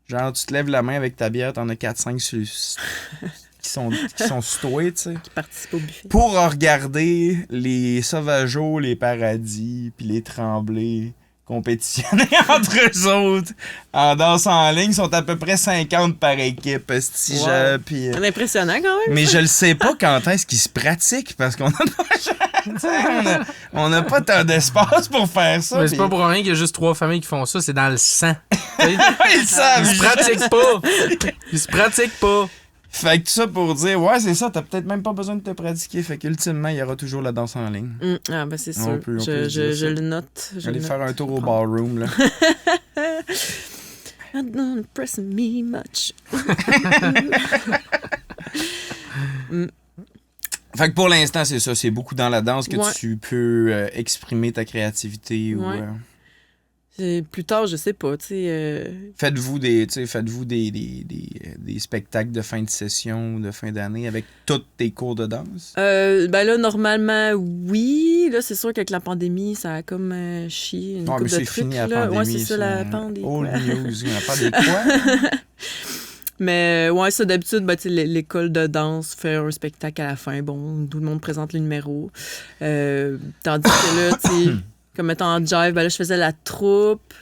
S4: genre, tu te lèves la main avec ta bière, t'en as 4-5 qui sont sous toi, tu sais.
S3: Qui participe au buffet.
S4: Pour regarder les Sauvageaux, les Paradis, puis les Tremblay compétitionner entre eux autres en danse en ligne. Ils sont à peu près 50 par équipe,
S3: Wow.
S4: puis...
S3: C'est impressionnant, quand même.
S4: Mais je le sais pas quand est-ce qu'ils se pratiquent, parce qu'on a pas... on n'a pas tant d'espace pour faire ça.
S2: Mais c'est
S4: puis-
S2: pas pour rien qu'il y a juste 3 familles qui font ça, c'est dans le sang.
S4: Ils savent.
S2: Ils se pratiquent pas. Ils se pratiquent pas.
S4: Fait que tout ça pour dire, ouais, c'est ça, t'as peut-être même pas besoin de te pratiquer. Fait qu'ultimement, il y aura toujours la danse en ligne.
S3: Ah, ben, c'est
S4: On
S3: sûr.
S4: peut se dire
S3: Je
S4: ça.
S3: le note.
S4: Allez faire un tour au ballroom, là.
S3: Not impressing me much.
S4: Fait que pour l'instant, c'est ça. C'est beaucoup dans la danse que
S3: Ouais.
S4: tu peux exprimer ta créativité. Ou,
S3: Ouais. Plus tard, je sais pas, tu sais.
S4: faites-vous des spectacles de fin de session ou de fin d'année avec tous tes cours de danse?
S3: Ben là, normalement, oui. Là, c'est sûr qu'avec la pandémie, ça a comme chié une
S4: Non, mais
S3: couple de
S4: c'est
S3: trucs.
S4: fini la
S3: là.
S4: pandémie.
S3: Ouais, c'est ça, la pandémie.
S4: Old
S3: quoi.
S4: news. On a pas des quoi?
S3: Mais ouais, ça, d'habitude, ben, tu sais, l'école de danse fait un spectacle à la fin. Bon, tout le monde présente le numéro. Tandis que là, tu sais, comme étant en jive, ben là, je faisais la troupe.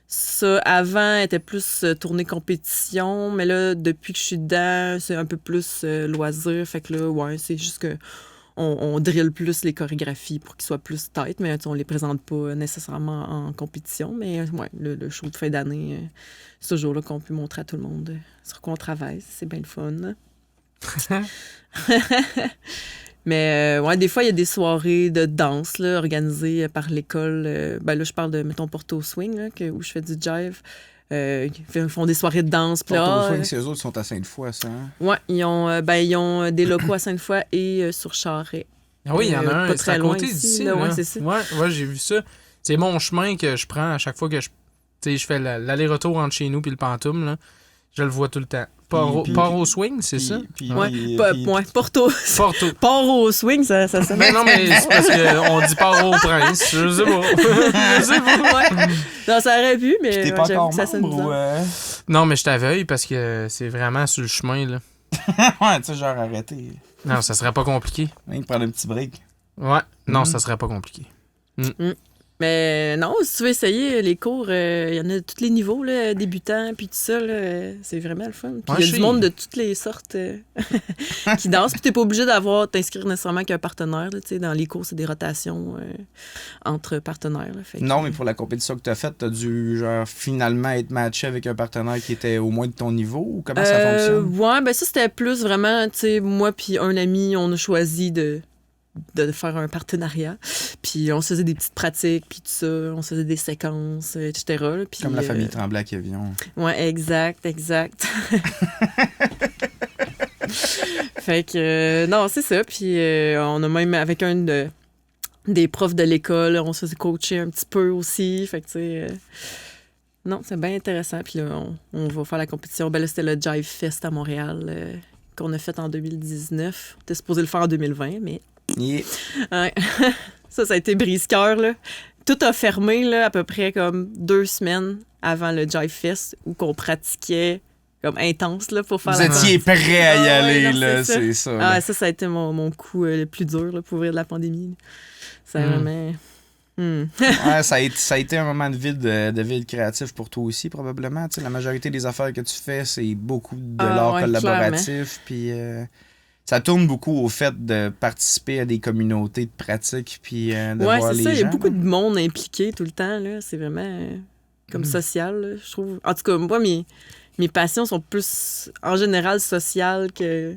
S3: Ça, avant, était plus tournée compétition. Mais là, depuis que je suis dedans, c'est un peu plus loisir. Fait que là, ouais, c'est juste que on drille plus les chorégraphies pour qu'ils soient plus tight, mais on les présente pas nécessairement en compétition. Mais ouais, le show de fin d'année, c'est toujours là qu'on peut montrer à tout le monde sur quoi on travaille. C'est bien le fun. Mais ouais, des fois, il y a des soirées de danse là, organisées par l'école. Ben là, je parle de, mettons, Porto Swing, là, où je fais du jive. Ils font des soirées de danse.
S4: Porto Swing, ces autres sont à Sainte-Foy, ça. Hein?
S3: Ouais, ils ont des locaux à Sainte-Foy et sur Charest.
S2: Ah oui, il y en a un,
S3: pas
S2: c'est
S3: très
S2: à
S3: loin
S2: côté
S3: ici,
S2: d'ici.
S3: là,
S2: Là.
S3: ouais, c'est ça.
S2: Ouais, j'ai vu ça. C'est mon chemin que je prends à chaque fois que je fais l'aller-retour entre chez nous puis le Pantoum. Là. Je le vois tout le temps. Port au swing, c'est ça?
S3: Porto. Port au swing, ça sonne.
S2: Ben non, mais c'est parce qu'on dit Port au Prince. Je sais pas.
S3: Ouais. Non, ça aurait pu, mais
S4: t'es pas encore
S3: ça sonne
S4: membre
S3: bizarre.
S2: Non, mais je t'aveuille parce que c'est vraiment sur le chemin. Là.
S4: Ouais, tu sais, genre arrêter.
S2: Non, ça serait pas compliqué.
S4: Rien que prendre un petit break.
S2: Ouais, non, ça serait pas compliqué.
S3: Mais non, si tu veux essayer les cours, il y en a de tous les niveaux, là, débutants, puis tout ça, là, c'est vraiment le fun. Puis il y a du monde de toutes les sortes qui dansent, puis t'es pas obligé t'inscrire nécessairement qu'un partenaire. Là, dans les cours, c'est des rotations entre partenaires. Là,
S4: non, mais pour la compétition que t'as faite, t'as dû genre finalement être matché avec un partenaire qui était au moins de ton niveau, ou comment ça fonctionne?
S3: Ouais, ben ça, c'était plus vraiment, tu sais, moi puis un ami, on a choisi de faire un partenariat. Puis on se faisait des petites pratiques, puis tout ça. On se faisait des séquences, etc. Là, puis,
S4: comme la famille Tremblay à Quévillon.
S3: Ouais, exact. Fait que, non, c'est ça. Puis on a même, avec des profs de l'école, on se faisait coacher un petit peu aussi. Fait que, tu sais... non, c'est bien intéressant. Puis là, on va faire la compétition. Ben là, c'était le Jive Fest à Montréal qu'on a fait en 2019. On était supposé le faire en 2020, mais...
S4: Yeah.
S3: Ouais. Ça a été brise-cœur, là. Tout a fermé, là, à peu près comme 2 semaines avant le Jive Fest, où qu'on pratiquait comme intense, là, pour faire
S4: Vous étiez prêts à y aller,
S3: non,
S4: là,
S3: c'est
S4: ça.
S3: Ah, ça a été mon coup le plus dur, là, pour ouvrir de la pandémie. Ça a vraiment...
S4: Ouais, ça a été un moment de vide créatif pour toi aussi, probablement. Tu sais, la majorité des affaires que tu fais, c'est beaucoup de l'art collaboratif, puis... ça tourne beaucoup au fait de participer à des communautés de pratique puis de voir les gens. Ouais, c'est ça.
S3: Il y a beaucoup de monde impliqué tout le temps. Là. C'est vraiment comme social, là, je trouve. En tout cas, moi, mes passions sont plus, en général, sociales que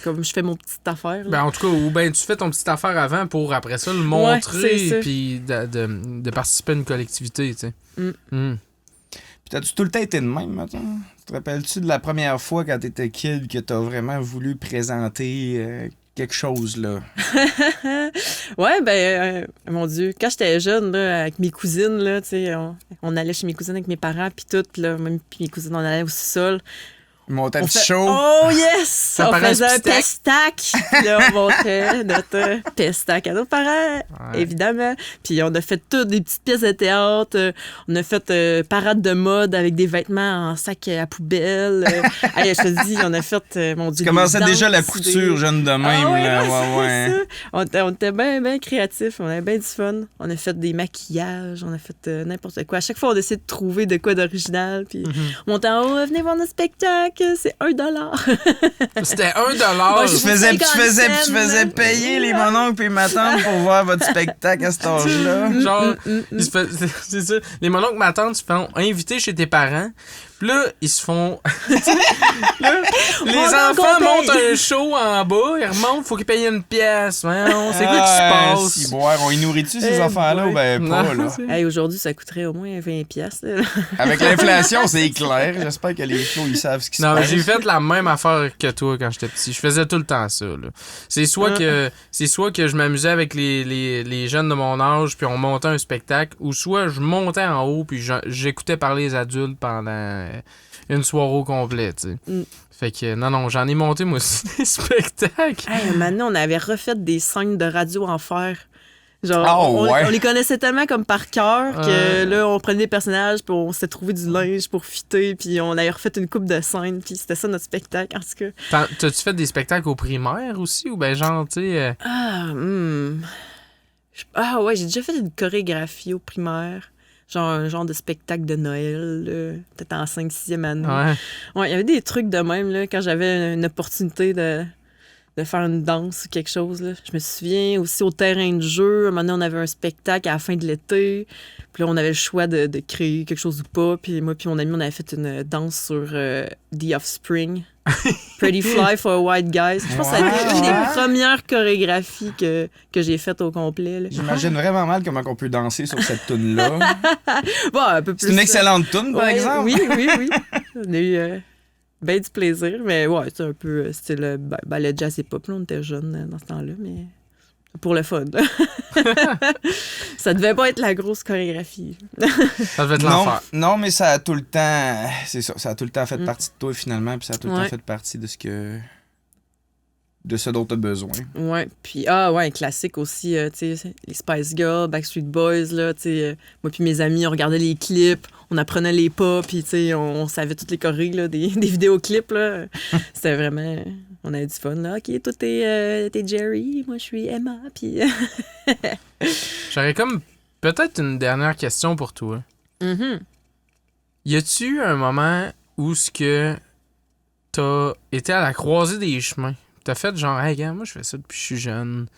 S3: comme je fais mon petite affaire. Là.
S2: Ben, en tout cas, ou bien tu fais ton petite affaire avant pour, après ça, le montrer puis de participer à une collectivité, tu sais.
S4: Puis t'as-tu tout le temps été de même, maintenant? Tu te rappelles-tu de la première fois quand t'étais kid que t'as vraiment voulu présenter quelque chose, là?
S3: Ouais, ben, mon Dieu, quand j'étais jeune, là, avec mes cousines, là, tu sais, on allait chez mes cousines avec mes parents, puis tout, là, même puis mes cousines, on allait au sous-sol.
S4: Monter un petit show.
S3: Oh yes! On faisait un pestac. Puis là, on montrait notre pestac à nos parents, évidemment. Puis on a fait toutes des petites pièces de théâtre. On a fait parade de mode avec des vêtements en sac à poubelle. Allez, je te dis, on a fait, mon Dieu,
S4: tu commençais déjà la couture, jeune de même.
S3: Ouais. On était bien créatifs. On avait bien du fun. On a fait des maquillages. On a fait n'importe quoi. À chaque fois, on essayait de trouver de quoi d'original. Puis on montait en haut, venez voir notre spectacle. C'est $1.
S2: C'était $1.
S4: Tu faisais payer les mononcles et ma tante pour voir votre spectacle à cet âge-là.
S2: Genre, c'est ça. Les mononcles, ma tante se font inviter chez tes parents. Puis là, ils se font... là, les enfants montent un show en bas, ils remontent, faut qu'ils payent une pièce. C'est quoi qui se passe?
S4: Si boire, on y nourrit-tu ces enfants-là ou ben pas, là?
S3: Hey, aujourd'hui, ça coûterait au moins 20$.
S4: Avec l'inflation, c'est clair. J'espère que les shows, ils savent ce qui se passe.
S2: Non, j'ai fait la même affaire que toi quand j'étais petit. Je faisais tout le temps ça, là. C'est soit que je m'amusais avec les jeunes de mon âge, puis on montait un spectacle, ou soit je montais en haut, puis j'écoutais parler les adultes pendant une soirée au complet, tu sais. Fait que, non, j'en ai monté, moi aussi, des spectacles.
S3: Hey, maintenant, on avait refait des scènes de radio en fer. Genre,
S4: ouais.
S3: on les connaissait tellement comme par cœur que là, on prenait des personnages, puis on s'était trouvé du linge pour fitter, puis on avait refait une coupe de scène, puis c'était ça notre spectacle. En tout cas.
S2: T'as-tu fait des spectacles au primaire aussi, ou ben genre, tu sais...
S3: Ah ouais, j'ai déjà fait une chorégraphie au primaire. Genre un genre de spectacle de Noël, là, peut-être en 5e, 6e année. Ouais, il y avait des trucs de même, là, quand j'avais une opportunité de faire une danse ou quelque chose. Là. Je me souviens aussi au terrain de jeu, à un moment donné, on avait un spectacle à la fin de l'été. Puis là, on avait le choix de créer quelque chose ou pas. Puis moi puis mon ami, on avait fait une danse sur The Offspring. Pretty Fly for a White Guy. Je pense que ça a été une des premières chorégraphies que j'ai faites au complet. Là.
S4: J'imagine vraiment mal comment on peut danser sur cette toune-là.
S3: Bon, un peu plus.
S4: C'est une excellente toune, par exemple.
S3: Oui. On a eu bien du plaisir, mais ouais, c'est un peu style ballet jazz et pop. Là, on était jeunes dans ce temps-là, mais pour le fun. Ça devait pas être la grosse chorégraphie.
S2: Ça devait être l'enfer.
S4: Non, mais ça a tout le temps... C'est ça, ça a tout le temps fait partie de toi, finalement, puis ça a tout le temps fait partie de ce dont tu as besoin. Ouais,
S3: puis un classique aussi, tu sais, les Spice Girls, Backstreet Boys, là, tu sais, moi puis mes amis, on regardait les clips, on apprenait les pas, puis tu sais, on savait toutes les chorés, là, des vidéoclips, là. C'était vraiment... On avait du fun, là. OK, toi, t'es Jerry, moi, je suis Emma, puis...
S2: J'aurais comme peut-être une dernière question pour toi. Y a-tu un moment où ce que t'as été à la croisée des chemins? T'as fait genre, hey, gars, moi, je fais ça depuis que je suis jeune.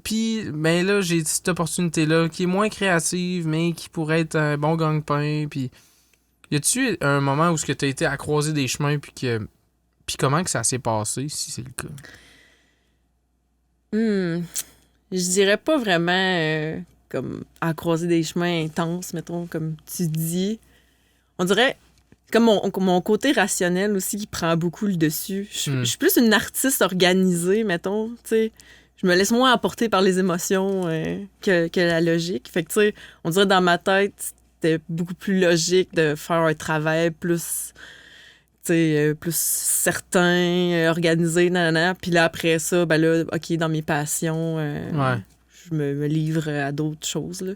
S2: Puis, ben là, j'ai cette opportunité-là qui est moins créative, mais qui pourrait être un bon gagne-pain. Puis, y a-tu un moment où ce que t'as été à la croisée des chemins, puis comment que ça s'est passé, si c'est le cas?
S3: Je dirais pas vraiment comme à croiser des chemins intenses, mettons, comme tu dis. On dirait comme mon côté rationnel aussi qui prend beaucoup le dessus. Je suis plus une artiste organisée, mettons, tu sais. Je me laisse moins emporter par les émotions que la logique. Fait que, tu sais, on dirait dans ma tête, c'était beaucoup plus logique de faire un travail plus... plus certain, organisé, nanana. Puis là, après ça, ben là, OK, dans mes passions, je me livre à d'autres choses. Là.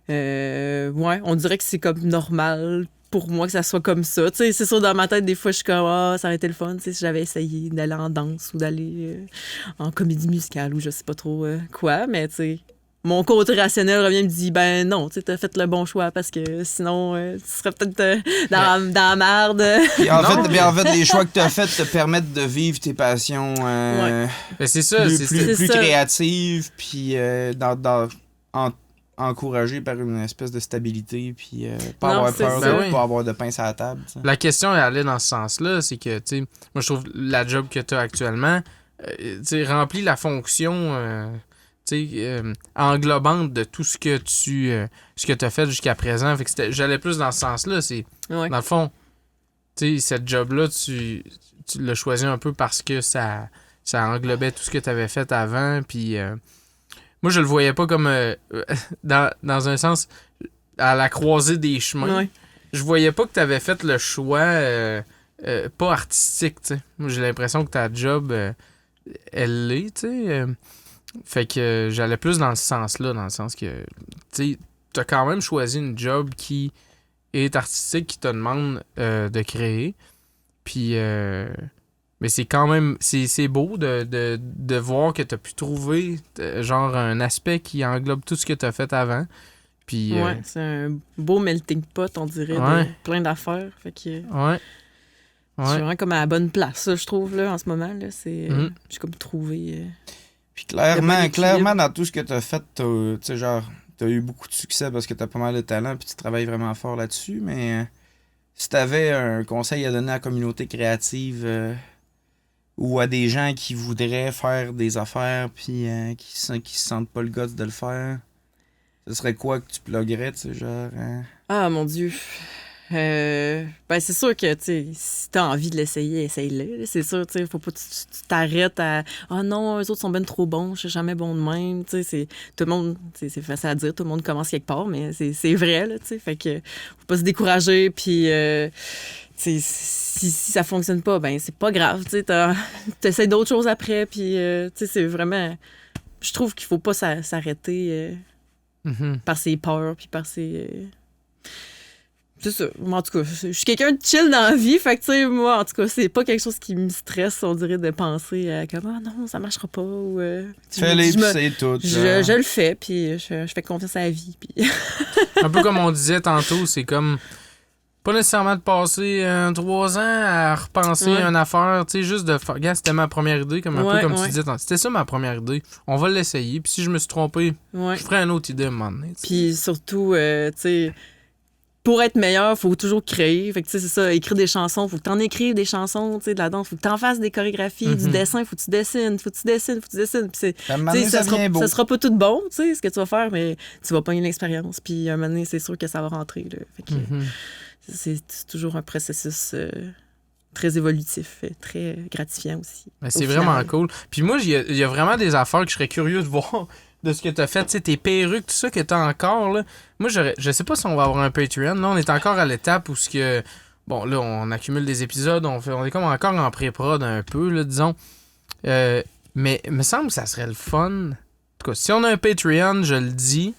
S3: On dirait que c'est comme normal pour moi que ça soit comme ça. C'est sûr, dans ma tête, des fois, je suis comme, ça aurait été le fun si j'avais essayé d'aller en danse ou d'aller en comédie musicale ou je sais pas trop quoi, mais tu sais... Mon côté rationnel revient et me dit ben non, tu as fait le bon choix parce que sinon tu serais peut-être dans la merde.
S4: En fait, les choix que tu as faits te permettent de vivre tes passions
S2: c'est ça,
S4: plus créatives, puis encouragées par une espèce de stabilité, puis pas avoir peur de pas avoir de pain sur la table. T'sais.
S2: La question elle allait dans ce sens-là, c'est que tu sais, moi je trouve la job que tu as actuellement remplit la fonction englobante de tout ce que tu as fait jusqu'à présent. Fait que j'allais plus dans ce sens-là. C'est, dans le fond, cette job-là, tu l'as choisi un peu parce que ça englobait tout ce que tu avais fait avant. Puis moi, je le voyais pas comme dans un sens à la croisée des chemins.
S3: Ouais.
S2: Je voyais pas que tu avais fait le choix pas artistique. T'sais. Moi, j'ai l'impression que ta job, elle l'est, tu sais. Fait que j'allais plus dans ce sens-là, dans le sens que, tu sais, t'as quand même choisi une job qui est artistique, qui te demande de créer. Puis, mais c'est quand même, c'est beau de voir que t'as pu trouver, genre, un aspect qui englobe tout ce que t'as fait avant. Puis,
S3: c'est un beau melting pot, on dirait, de plein d'affaires. Fait que... Je suis vraiment comme à la bonne place, ça, je trouve, là, en ce moment. Là, j'ai comme trouvé...
S4: Puis clairement, dans tout ce que tu as fait, t'as eu beaucoup de succès parce que tu as pas mal de talent puis tu travailles vraiment fort là-dessus. Mais si tu avais un conseil à donner à la communauté créative ou à des gens qui voudraient faire des affaires puis qui se sentent pas le guts de le faire, ce serait quoi que tu pluguerais, tu sais, genre...
S3: Ah, mon Dieu! C'est sûr que si t'as envie de l'essayer, essaye-le. C'est sûr, il faut pas que tu t'arrêtes à non, eux autres sont ben trop bons, je suis jamais bon de même. Tout le monde, c'est facile à dire, tout le monde commence quelque part, mais c'est vrai, là, fait que faut pas se décourager, puis si ça fonctionne pas, ben c'est pas grave, t'essaies d'autres choses après, puis c'est vraiment... je trouve qu'il faut pas s'arrêter par ses peurs, puis par ses... C'est ça. En tout cas, je suis quelqu'un de chill dans la vie. Fait que, tu sais, moi, en tout cas, c'est pas quelque chose qui me stresse, on dirait, de penser à comme, ah non, ça marchera pas. Ou,
S1: fais-les, puis c'est tout.
S3: Je le fais, puis je fais confiance à la vie. Puis...
S2: Un peu comme on disait tantôt, c'est comme pas nécessairement de passer 3 ans à repenser une affaire, tu sais, juste de faire. Regarde, c'était ma première idée, comme un peu comme tu disais. C'était ça ma première idée. On va l'essayer, puis si je me suis trompé, je ferai une autre idée à un moment donné.
S3: Puis surtout, tu sais, pour être meilleur, il faut toujours créer. Fait que, tu sais, c'est ça, écrire des chansons, faut que t'en écrives des chansons, tu sais, de la danse, faut que t'en fasses des chorégraphies, du dessin, faut que tu dessines. Puis c'est, ça sera pas tout bon, tu sais, ce que tu vas faire, mais tu vas pogner l'expérience. Puis un moment donné, c'est sûr que ça va rentrer, là. Fait que c'est toujours un processus très évolutif, très gratifiant aussi.
S2: Mais c'est vraiment cool. Puis moi, il y a vraiment des affaires que je serais curieux de voir de ce que t'as fait, tu sais, tes perruques, tout ça que t'as encore, là. Moi, je sais pas si on va avoir un Patreon. Là, on est encore à l'étape où ce que... Bon, là, on accumule des épisodes, on est comme encore en pré-prod un peu, là, disons. Mais il me semble que ça serait le fun. En tout cas, si on a un Patreon, je le dis,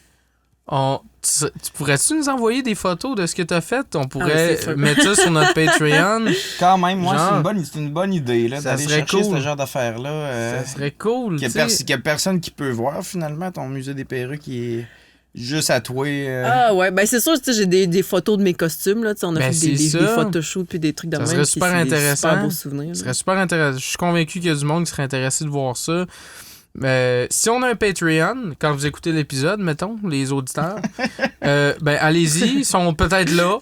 S2: tu pourrais-tu nous envoyer des photos de ce que t'as fait? On pourrait mettre ça sur notre Patreon.
S1: Quand même, moi, c'est une bonne idée là, d'aller chercher
S2: cool.
S1: ce genre d'affaires-là.
S2: Ça serait cool.
S1: Qu'il y a personne qui peut voir, finalement, ton musée des perruques qui est juste à toi.
S3: Ah ouais, ben c'est sûr, tu sais, j'ai des photos de mes costumes, là, tu sais, on a fait des photoshoots puis des trucs de même.
S2: Ça serait super intéressant.
S3: Super beaux souvenirs.
S2: Ça serait super intéressant. Je suis convaincu qu'il y a du monde qui serait intéressé de voir ça. Si on a un Patreon, quand vous écoutez l'épisode, mettons, les auditeurs, ben allez-y, ils sont peut-être là.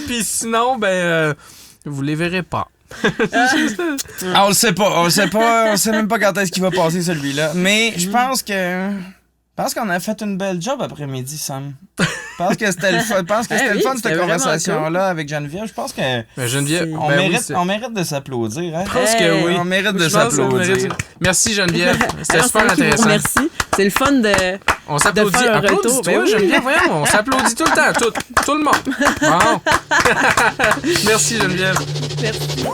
S2: Puis sinon, vous les verrez pas.
S1: On le sait pas. On sait même pas quand est-ce qu'il va passer celui-là. Mais je pense qu'on a fait une belle job après-midi, Sam. Je pense que c'était le fun. Cette conversation-là avec Geneviève. Je pense que
S2: Geneviève,
S1: on mérite de s'applaudir. Hein?
S2: Je pense que oui.
S1: On mérite de s'applaudir.
S2: Merci Geneviève. C'était super intéressant.
S3: Merci. C'est le fun de.
S2: On s'applaudit. Applaudis-toi, Geneviève. Voyons, on s'applaudit tout le temps. Tout le monde. Bon. Merci Geneviève.
S3: Merci.